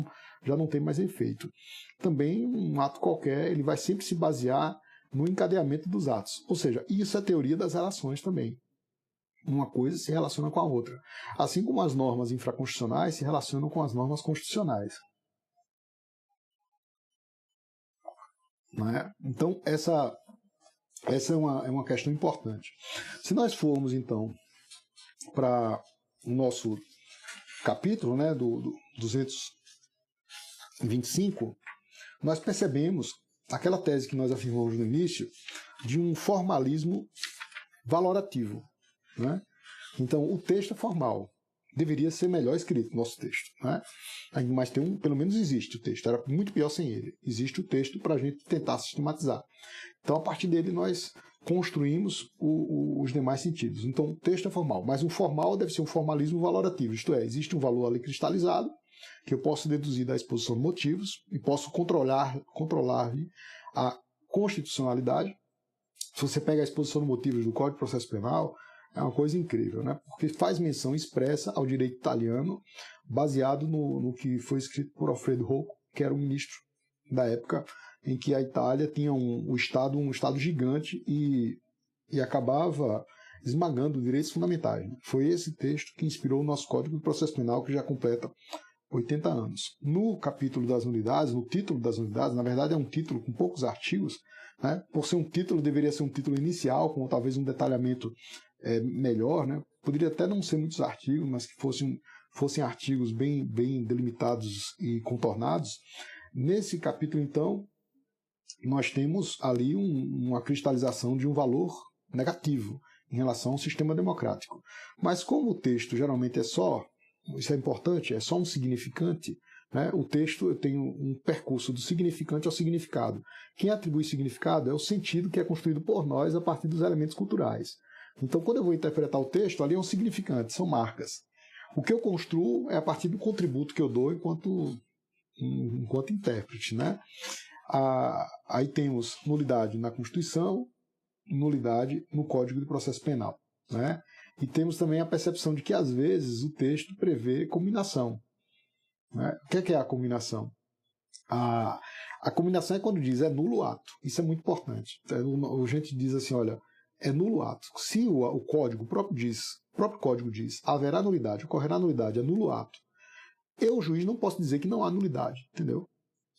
tem mais efeito. Também, um ato qualquer, ele vai sempre se basear no encadeamento dos atos. Ou seja, isso é a teoria das relações também. Uma coisa se relaciona com a outra. Assim como as normas infraconstitucionais se relacionam com as normas constitucionais. Não é? Então, essa é uma questão importante. Se nós formos, então, para o nosso capítulo, né, do 225, nós percebemos aquela tese que nós afirmamos no início de um formalismo valorativo. Né? Então, o texto é formal. Deveria ser melhor escrito o nosso texto. Né? Mas pelo menos existe o texto. Era muito pior sem ele. Existe o texto para a gente tentar sistematizar. Então, a partir dele, nós construímos os demais sentidos. Então, o texto é formal. Mas um formal deve ser um formalismo valorativo. Isto é, existe um valor ali cristalizado, que eu posso deduzir da exposição de motivos e posso controlar a constitucionalidade. Se você pega a exposição de motivos do Código de Processo Penal, é uma coisa incrível, né? Porque faz menção expressa ao direito italiano, baseado no que foi escrito por Alfredo Rocco, que era o ministro da época em que a Itália tinha um estado gigante e acabava esmagando direitos fundamentais. Foi esse texto que inspirou o nosso Código de Processo Penal, que já completa 80 anos. No capítulo das unidades, no título das unidades, na verdade é um título com poucos artigos, né? Por ser um título, deveria ser um título inicial, com talvez um detalhamento melhor, né? Poderia até não ser muitos artigos, mas que fossem artigos bem delimitados e contornados. Nesse capítulo, então, nós temos ali uma cristalização de um valor negativo em relação ao sistema democrático. Mas como o texto geralmente isso é importante, é só um significante, né? O texto eu tenho um percurso do significante ao significado. Quem atribui significado é o sentido que é construído por nós a partir dos elementos culturais. Então, quando eu vou interpretar o texto, ali é um significante, são marcas. O que eu construo é a partir do contributo que eu dou enquanto intérprete. Né? Aí temos nulidade na Constituição, nulidade no Código de Processo Penal. Né? E temos também a percepção de que, às vezes, o texto prevê combinação. Né? O que é a combinação? A combinação é quando diz é nulo o ato. Isso é muito importante. A gente diz assim, olha, é nulo o ato. Se o código, o próprio código diz, haverá nulidade, ocorrerá nulidade, é nulo o ato. Eu, juiz, não posso dizer que não há nulidade, entendeu?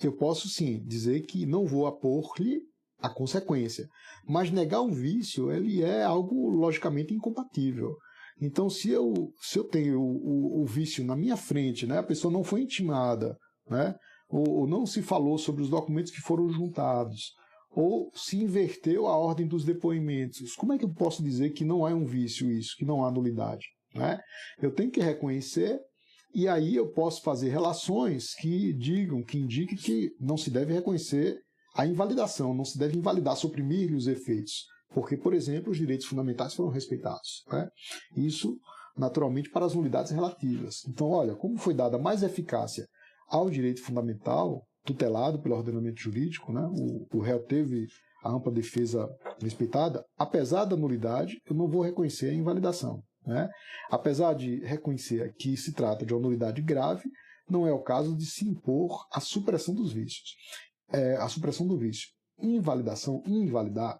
Eu posso, sim, dizer que não vou apor-lhe a consequência. Mas negar um vício, ele é algo logicamente incompatível. Então, se eu tenho o vício na minha frente, né, a pessoa não foi intimada, né, ou não se falou sobre os documentos que foram juntados, ou se inverteu a ordem dos depoimentos, como é que eu posso dizer que não é um vício isso, que não há nulidade? Né? Eu tenho que reconhecer, e aí eu posso fazer relações que indiquem que não se deve reconhecer a invalidação, não se deve invalidar, suprimir os efeitos. Porque, por exemplo, os direitos fundamentais foram respeitados. Né? Isso, naturalmente, para as nulidades relativas. Então, olha, como foi dada mais eficácia ao direito fundamental, tutelado pelo ordenamento jurídico, né? O réu teve a ampla defesa respeitada, apesar da nulidade, eu não vou reconhecer a invalidação. Né? Apesar de reconhecer que se trata de uma nulidade grave, não é o caso de se impor a supressão dos vícios. A supressão do vício. Invalidação, invalidar,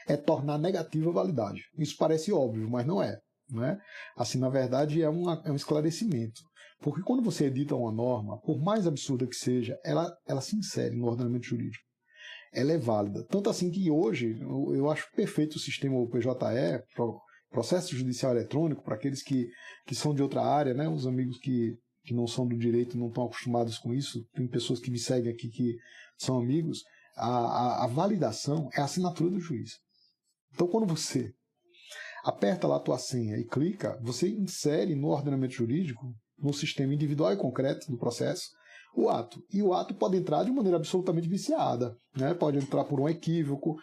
é tornar negativa a validade. Isso parece óbvio, mas não é. Né? Assim, na verdade, é um esclarecimento. Porque quando você edita uma norma, por mais absurda que seja, ela se insere no ordenamento jurídico. Ela é válida. Tanto assim que hoje, eu acho perfeito o sistema PJE, processo judicial eletrônico, para aqueles que são de outra área, né? Os amigos que não são do direito não estão acostumados com isso, tem pessoas que me seguem aqui que são amigos, a validação é a assinatura do juiz. Então, quando você aperta lá a tua senha e clica, você insere no ordenamento jurídico, no sistema individual e concreto do processo, o ato. E o ato pode entrar de maneira absolutamente viciada. Né? Pode entrar por um equívoco,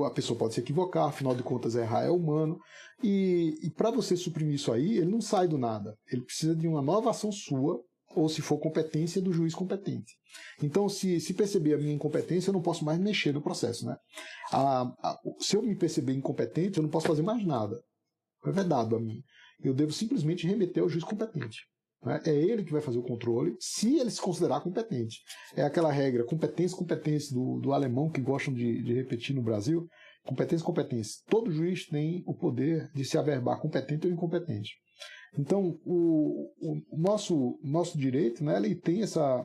a pessoa pode se equivocar, afinal de contas errar é humano. E para você suprimir isso aí, ele não sai do nada. Ele precisa de uma nova ação sua, ou se for competência, do juiz competente. Então, se perceber a minha incompetência, eu não posso mais mexer no processo. Né? Se eu me perceber incompetente, eu não posso fazer mais nada. É vedado a mim. Eu devo simplesmente remeter ao juiz competente. Né? É ele que vai fazer o controle, se ele se considerar competente. É aquela regra, competência do alemão que gostam de repetir no Brasil. Competência. Todo juiz tem o poder de se averbar competente ou incompetente. Então, o nosso direito, né, ele tem essa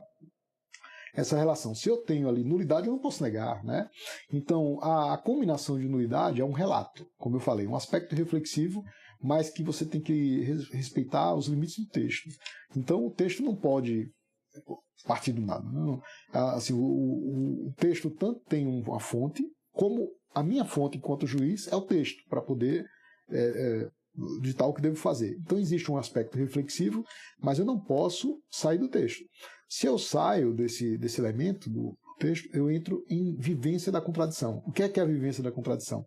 relação. Se eu tenho ali nulidade, eu não posso negar. Né? Então, a combinação de nulidade é um relato, como eu falei, um aspecto reflexivo, mas que você tem que respeitar os limites do texto. Então, o texto não pode partir do nada. Não. Assim, o texto tanto tem uma fonte, como a minha fonte enquanto juiz é o texto, para poder ditar o que devo fazer. Então, existe um aspecto reflexivo, mas eu não posso sair do texto. Se eu saio desse elemento do texto, eu entro em vivência da contradição. O que é a vivência da contradição?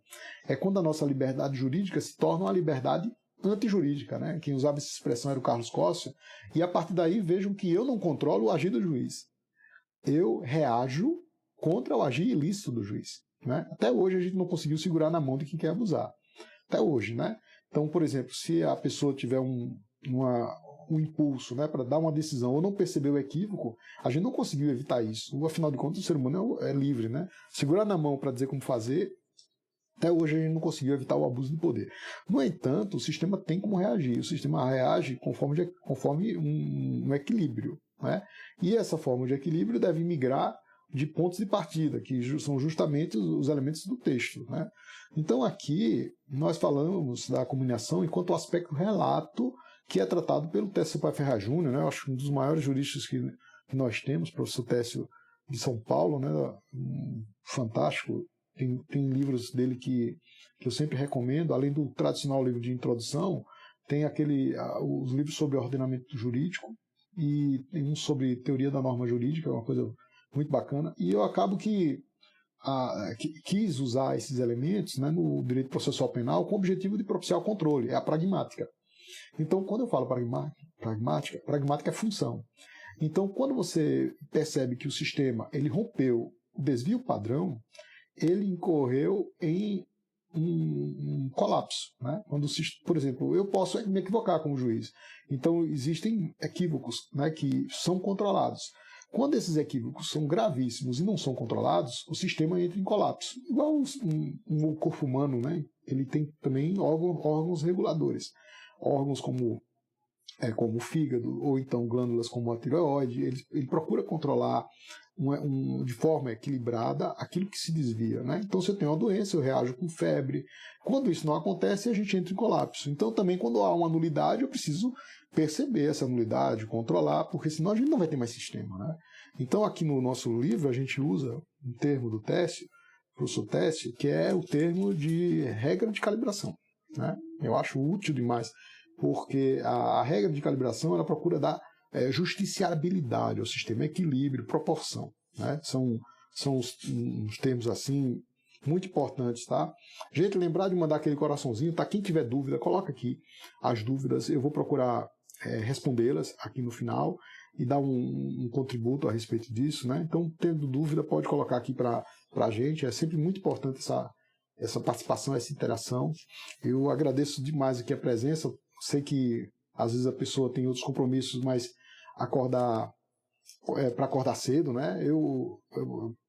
É quando a nossa liberdade jurídica se torna uma liberdade antijurídica. Né? Quem usava essa expressão era o Carlos Costa, e a partir daí vejam que eu não controlo o agir do juiz. Eu reajo contra o agir ilícito do juiz. Né? Até hoje a gente não conseguiu segurar na mão de quem quer abusar. Até hoje, né? Então, por exemplo, se a pessoa tiver um impulso, né, para dar uma decisão ou não perceber o equívoco, a gente não conseguiu evitar isso. Afinal de contas, o ser humano é livre. Né? Segurar na mão para dizer como fazer, até hoje a gente não conseguiu evitar o abuso do poder. No entanto, o sistema tem como reagir. O sistema reage conforme um equilíbrio. Né? E essa forma de equilíbrio deve migrar de pontos de partida, que são justamente os elementos do texto. Né? Então aqui nós falamos da combinação enquanto aspecto relato, que é tratado pelo Técio Sampaio Ferreira Júnior, né? Eu acho um dos maiores juristas que nós temos, professor Técio de São Paulo, né? Fantástico. Tem livros dele que eu sempre recomendo, além do tradicional livro de introdução, tem os livros sobre ordenamento jurídico e tem um sobre teoria da norma jurídica, uma coisa muito bacana. E eu acabo que quis usar esses elementos, né, no direito processual penal com o objetivo de propiciar o controle, é a pragmática. Então, quando eu falo pragmática é função. Então, quando você percebe que o sistema ele rompeu o desvio padrão, ele incorreu em um colapso. Né? Quando, por exemplo, eu posso me equivocar como juiz. Então, existem equívocos, né, que são controlados. Quando esses equívocos são gravíssimos e não são controlados, o sistema entra em colapso. Igual o corpo humano, né? Ele tem também órgãos reguladores. Órgãos como o fígado, ou então glândulas como a tireoide, ele procura controlar de forma equilibrada aquilo que se desvia, né? Então, se eu tenho uma doença, eu reajo com febre. Quando isso não acontece, a gente entra em colapso. Então, também, quando há uma nulidade, eu preciso perceber essa nulidade, controlar, porque senão a gente não vai ter mais sistema, né? Então, aqui no nosso livro, a gente usa um termo do teste, professor teste, que é o termo de regra de calibração, né? Eu acho útil demais, porque a regra de calibração ela procura dar justiciabilidade ao sistema, equilíbrio, proporção, né? São uns termos assim muito importantes, tá? Gente, lembrar de mandar aquele coraçãozinho, tá? Quem tiver dúvida, coloca aqui as dúvidas, eu vou procurar respondê-las aqui no final e dar um contributo a respeito disso, né? Então, tendo dúvida, pode colocar aqui para a gente, é sempre muito importante essa participação, essa interação. Eu agradeço demais aqui a presença, sei que às vezes a pessoa tem outros compromissos, mas para acordar cedo, né?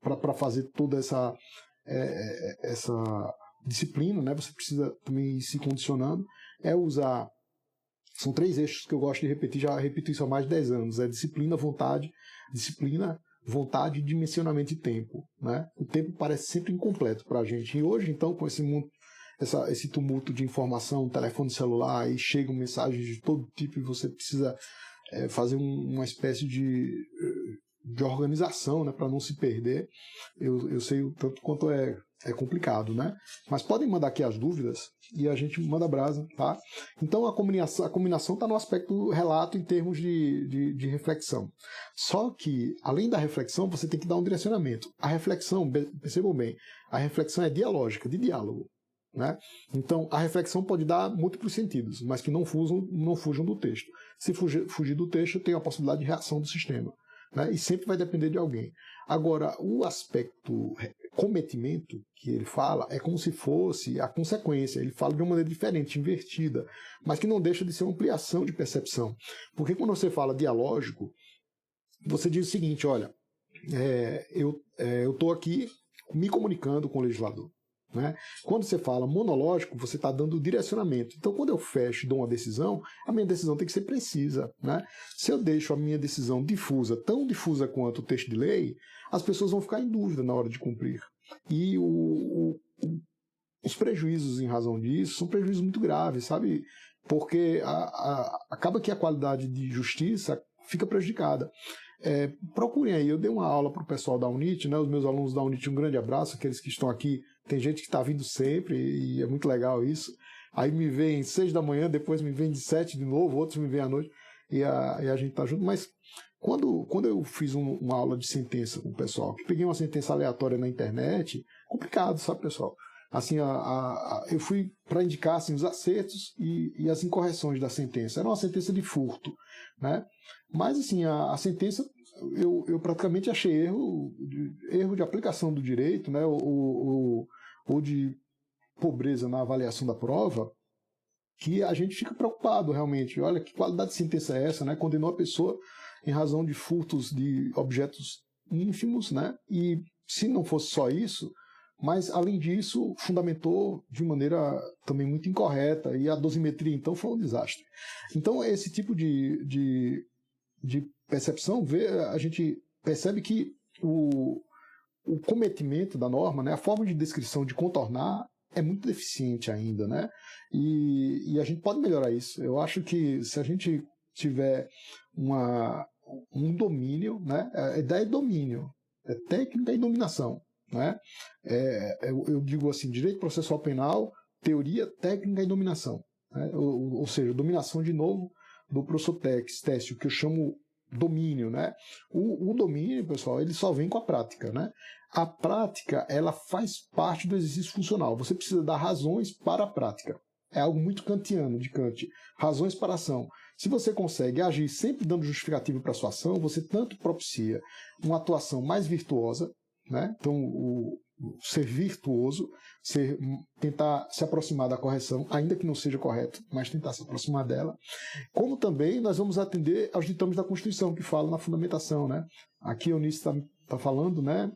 Para fazer toda essa disciplina, né? Você precisa também ir se condicionando. Usar. São 3 eixos que eu gosto de repetir, já repito isso há mais de 10 anos. Disciplina, vontade e dimensionamento de tempo, né? O tempo parece sempre incompleto para a gente. E hoje, então, com esse mundo, esse tumulto de informação, telefone celular, e chegam mensagens de todo tipo e você precisa fazer uma espécie de organização, né, para não se perder. Eu sei o tanto quanto é complicado, né? Mas podem mandar aqui as dúvidas e a gente manda brasa, tá? Então a combinação está no aspecto relato em termos de reflexão. Só que, além da reflexão, você tem que dar um direcionamento. A reflexão, percebam bem, a reflexão é dialógica, de diálogo, né? Então, a reflexão pode dar múltiplos sentidos, mas que não fujam do texto. Se fugir do texto, tem a possibilidade de reação do sistema, né? E sempre vai depender de alguém. Agora, o aspecto cometimento que ele fala é como se fosse a consequência. Ele fala de uma maneira diferente, invertida, mas que não deixa de ser uma ampliação de percepção. Porque quando você fala dialógico, você diz o seguinte, olha, eu estou aqui me comunicando com o legislador, né? Quando você fala monológico, você está dando direcionamento. Então, quando eu fecho e dou uma decisão, a minha decisão tem que ser precisa, né? Se eu deixo a minha decisão difusa, tão difusa quanto o texto de lei, as pessoas vão ficar em dúvida na hora de cumprir. E os prejuízos em razão disso são prejuízos muito graves, sabe? Porque acaba que a qualidade de justiça fica prejudicada. Procurem aí, eu dei uma aula para o pessoal da UNIT, né? Os meus alunos da UNIT, um grande abraço, aqueles que estão aqui. Tem gente que está vindo sempre e é muito legal isso. Aí me vem 6 da manhã, depois me vem de 7 de novo, outros me vêm à noite e a gente está junto. Mas quando eu fiz uma aula de sentença com o pessoal, que peguei uma sentença aleatória na internet, complicado, sabe, pessoal? Assim, eu fui para indicar assim, os acertos e as incorreções da sentença. Era uma sentença de furto, né? Mas assim, a sentença eu praticamente achei erro de aplicação do direito, né? Ou de pobreza na avaliação da prova, que a gente fica preocupado realmente. Olha, que qualidade de sentença é essa, né? Condenou a pessoa em razão de furtos de objetos ínfimos, né? E se não fosse só isso, mas além disso, fundamentou de maneira também muito incorreta, e a dosimetria então foi um desastre. Então esse tipo de percepção, a gente percebe que o cometimento da norma, né, a forma de descrição de contornar é muito deficiente ainda, né? E a gente pode melhorar isso. Eu acho que se a gente tiver um domínio, né, a ideia é domínio, é técnica e dominação, né? Eu digo assim, direito processual penal, teoria, técnica e dominação, né? Ou seja, dominação de novo do professor teste, o que eu chamo domínio, né? O domínio, pessoal, ele só vem com a prática, né? A prática, ela faz parte do exercício funcional. Você precisa dar razões para a prática. É algo muito kantiano, de Kant. Razões para a ação. Se você consegue agir sempre dando justificativa para a sua ação, você tanto propicia uma atuação mais virtuosa, né? Então, ser virtuoso, tentar se aproximar da correção, ainda que não seja correto, mas tentar se aproximar dela. Como também nós vamos atender aos ditames da Constituição, que falam na fundamentação, né? Aqui a Eunice está falando, né,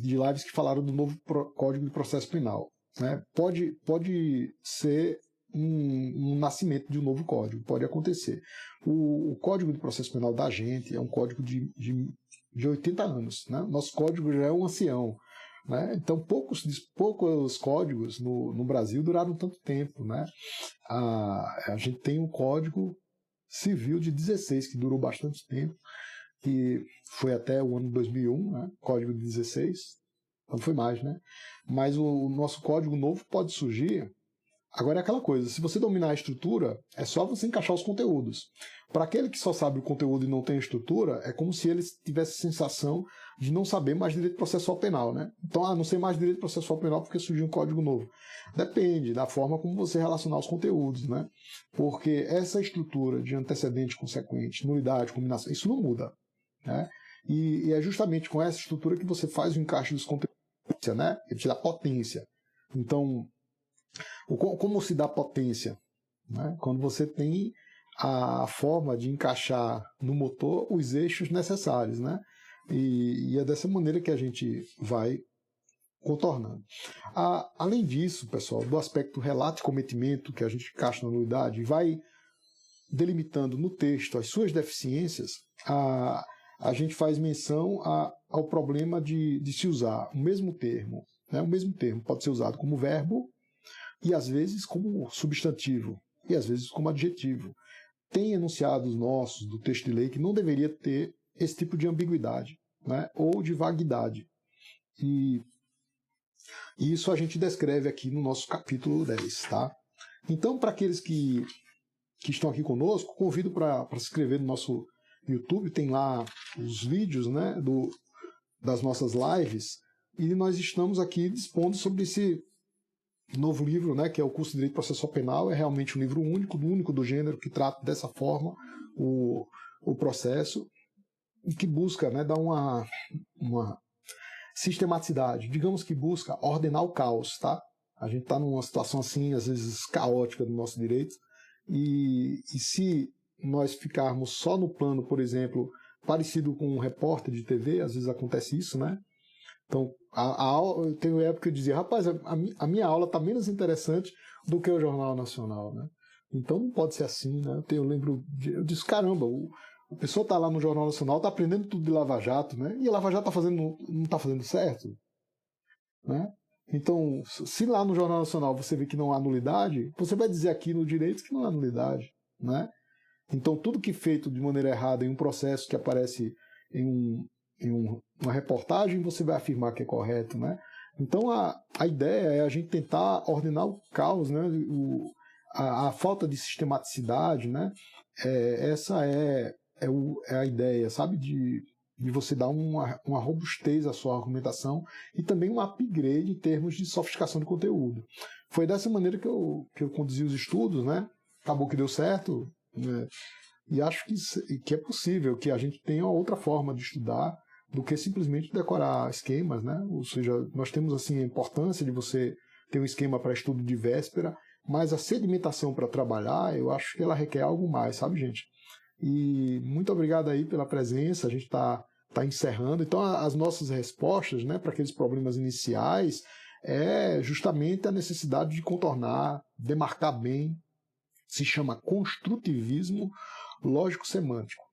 de lives que falaram do novo Código de Processo Penal. Né? Pode ser um nascimento de um novo código, pode acontecer. O Código de Processo Penal da gente é um código de 80 anos. Né? Nosso código já é um ancião. Né? Então, poucos códigos no Brasil duraram tanto tempo. Né? A gente tem um Código Civil de 16, que durou bastante tempo, que foi até o ano 2001, né? Código de 16, então foi mais, né? Mas o nosso código novo pode surgir. Agora é aquela coisa, se você dominar a estrutura, é só você encaixar os conteúdos. Para aquele que só sabe o conteúdo e não tem a estrutura, é como se ele tivesse a sensação de não saber mais direito processual penal, né? Então, não sei mais direito processual penal porque surgiu um código novo. Depende da forma como você relacionar os conteúdos, né? Porque essa estrutura de antecedente, consequente, nulidade, combinação, isso não muda, né? E é justamente com essa estrutura que você faz o encaixe dos conteúdos, né? Ele te dá potência. Então, como se dá potência? Né? Quando você tem a forma de encaixar no motor os eixos necessários. Né? E é dessa maneira que a gente vai contornando. Além disso, pessoal, do aspecto relato e cometimento que a gente encaixa na nulidade, vai delimitando no texto as suas deficiências, a gente faz menção ao problema de se usar o mesmo termo. Né? O mesmo termo pode ser usado como verbo, e às vezes como substantivo, e às vezes como adjetivo. Tem enunciados nossos do texto de lei que não deveria ter esse tipo de ambiguidade, né? Ou de vaguidade. E isso a gente descreve aqui no nosso capítulo 10. Tá? Então, para aqueles que estão aqui conosco, convido para se inscrever no nosso YouTube, tem lá os vídeos, né, das nossas lives, e nós estamos aqui dispondo sobre esse novo livro, né, que é o Curso de Direito Processual Penal. É realmente um livro único do gênero, que trata dessa forma o processo e que busca, né, dar uma sistematicidade, digamos que busca ordenar o caos. Tá? A gente está numa situação assim, às vezes caótica do nosso direito, e se nós ficarmos só no plano, por exemplo, parecido com um repórter de TV, às vezes acontece isso, né? Então, eu tenho época que eu dizia, rapaz, a minha aula está menos interessante do que o Jornal Nacional, né? Então não pode ser assim, né? Eu disse, caramba, a pessoa está lá no Jornal Nacional, está aprendendo tudo de Lava Jato, né? E a Lava Jato não está fazendo certo, né? Então, se lá no Jornal Nacional você vê que não há nulidade, você vai dizer aqui no direito que não há nulidade, né? Então, tudo que é feito de maneira errada em um processo que aparece em uma reportagem, você vai afirmar que é correto, né? Então, a ideia é a gente tentar ordenar o caos, né? A falta de sistematicidade, né? Essa é a ideia, sabe? De você dar uma robustez à sua argumentação e também um upgrade em termos de sofisticação de conteúdo. Foi dessa maneira que eu conduzi os estudos, né? Acabou que deu certo, né? E acho que é possível que a gente tenha outra forma de estudar do que simplesmente decorar esquemas, né? Ou seja, nós temos assim a importância de você ter um esquema para estudo de véspera, mas a sedimentação para trabalhar, eu acho que ela requer algo mais, sabe, gente? E muito obrigado aí pela presença, a gente está encerrando. Então, as nossas respostas, né, para aqueles problemas iniciais é justamente a necessidade de contornar, demarcar bem, se chama construtivismo lógico-semântico.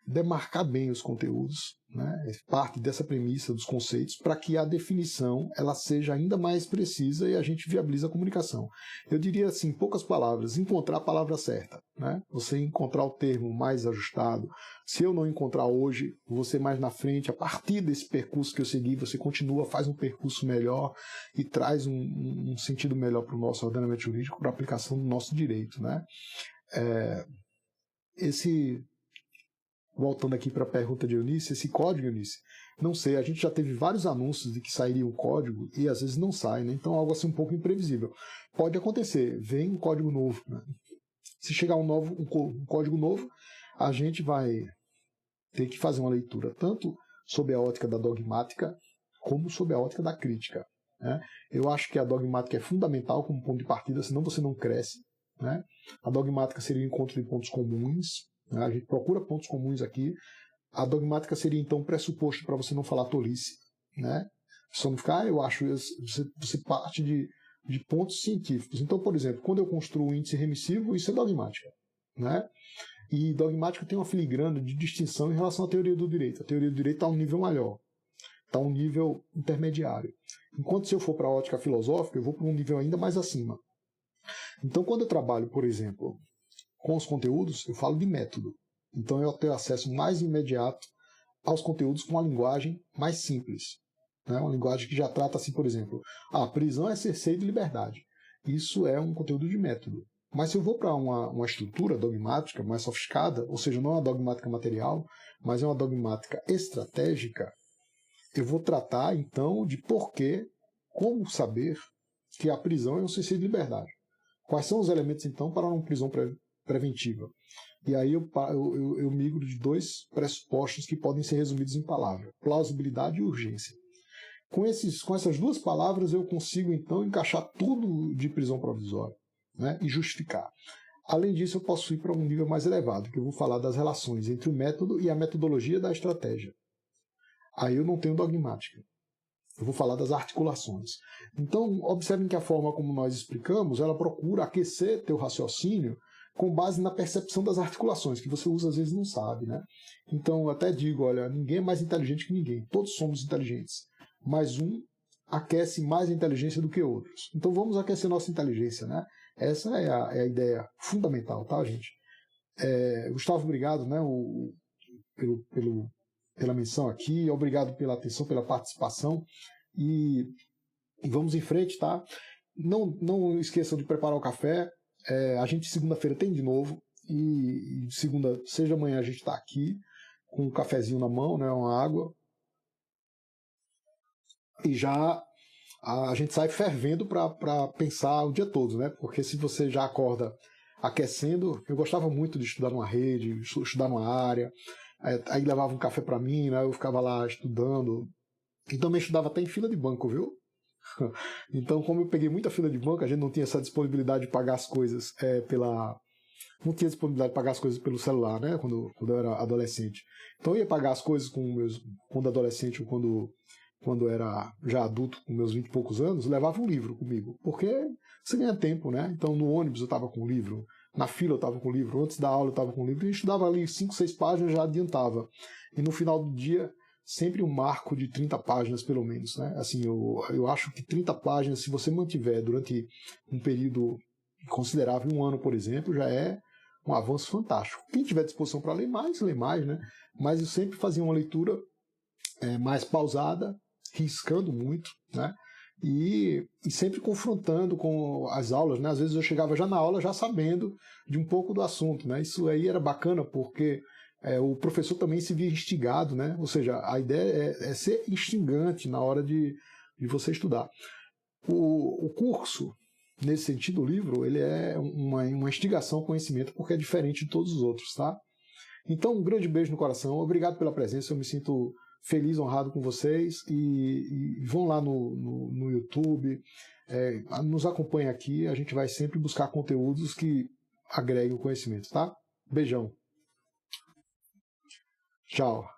Demarcar bem os conteúdos, né, é parte dessa premissa dos conceitos, para que a definição ela seja ainda mais precisa e a gente viabilize a comunicação. Eu diria assim, em poucas palavras, encontrar a palavra certa. Né? Você encontrar o termo mais ajustado. Se eu não encontrar hoje, você mais na frente, a partir desse percurso que eu segui, você continua, faz um percurso melhor e traz um sentido melhor para o nosso ordenamento jurídico, para a aplicação do nosso direito. Né? Voltando aqui para a pergunta de Eunice, esse código, Eunice, não sei, a gente já teve vários anúncios de que sairia um código e às vezes não sai, né? Então algo assim um pouco imprevisível. Pode acontecer, vem um código novo. Né? Se chegar um código novo, a gente vai ter que fazer uma leitura tanto sob a ótica da dogmática como sob a ótica da crítica. Né? Eu acho que a dogmática é fundamental como ponto de partida, senão você não cresce. Né? A dogmática seria o encontro de pontos comuns. A gente procura pontos comuns aqui, A dogmática seria, então, um pressuposto para você não falar tolice, né? Só não ficar, eu acho, você parte de pontos científicos. Então, por exemplo, quando eu construo um índice remissivo, isso é dogmática, né? E dogmática tem uma filigrana de distinção em relação à teoria do direito. A teoria do direito está a um nível maior, está a um nível intermediário. Enquanto se eu for para a ótica filosófica, eu vou para um nível ainda mais acima. Então, quando eu trabalho, por exemplo, com os conteúdos, eu falo de método. Então, eu tenho acesso mais imediato aos conteúdos com uma linguagem mais simples, né? Uma linguagem que já trata assim, por exemplo, prisão é cerceio de liberdade. Isso é um conteúdo de método. Mas se eu vou para uma estrutura dogmática mais sofisticada, ou seja, não é uma dogmática material, mas é uma dogmática estratégica, eu vou tratar, então, de como saber que a prisão é um cerceio de liberdade. Quais são os elementos, então, para uma prisão preventiva? E aí eu migro de dois pressupostos que podem ser resumidos em palavras: plausibilidade e urgência. Com essas duas palavras eu consigo, então, encaixar tudo de prisão provisória, né, e justificar. Além disso, eu posso ir para um nível mais elevado, que eu vou falar das relações entre o método e a metodologia da estratégia. Aí eu não tenho dogmática. Eu vou falar das articulações. Então, observem que a forma como nós explicamos, ela procura aquecer teu raciocínio com base na percepção das articulações, que você usa às vezes não sabe, né? Então, eu até digo, olha, ninguém é mais inteligente que ninguém. Todos somos inteligentes. Mas um aquece mais a inteligência do que outros. Então, vamos aquecer nossa inteligência, né? Essa é a ideia fundamental, tá, gente? Gustavo, obrigado, né, pela menção aqui, obrigado pela atenção, pela participação, e vamos em frente, tá? Não esqueçam de preparar o café. A gente segunda-feira tem de novo, e segunda, seja amanhã, a gente está aqui com um cafezinho na mão, né, uma água, e já a gente sai fervendo para pensar o dia todo, né? Porque se você já acorda aquecendo, eu gostava muito de estudar numa rede, estudar numa área, aí levava um café para mim, né? Eu ficava lá estudando, e também estudava até em fila de banco, viu? Então, como eu peguei muita fila de banco, a gente não tinha essa disponibilidade de pagar as coisas não tinha disponibilidade de pagar as coisas pelo celular, né? Quando eu era adolescente. Então eu ia pagar as coisas quando adolescente ou quando era já adulto, com meus 20 e poucos anos, levava um livro comigo, porque você ganha tempo, né? Então no ônibus eu estava com o livro, na fila eu estava com o livro, antes da aula eu estava com o livro, e estudava ali 5, 6 páginas, já adiantava. E no final do dia, sempre um marco de 30 páginas pelo menos, né? Assim, eu acho que 30 páginas, se você mantiver durante um período considerável, um ano, por exemplo, já é um avanço fantástico. Quem tiver disposição para ler mais, né? Mas eu sempre fazia uma leitura mais pausada, riscando muito, né? E sempre confrontando com as aulas, né? Às vezes eu chegava já na aula já sabendo de um pouco do assunto, né? Isso aí era bacana porque o professor também se via instigado, né? Ou seja, a ideia é ser instigante na hora de você estudar. O curso, nesse sentido, o livro, ele é uma instigação ao conhecimento porque é diferente de todos os outros, tá? Então, um grande beijo no coração, obrigado pela presença, eu me sinto feliz, honrado com vocês, e vão lá no YouTube, nos acompanhem aqui, a gente vai sempre buscar conteúdos que agreguem o conhecimento, tá? Beijão. Tchau.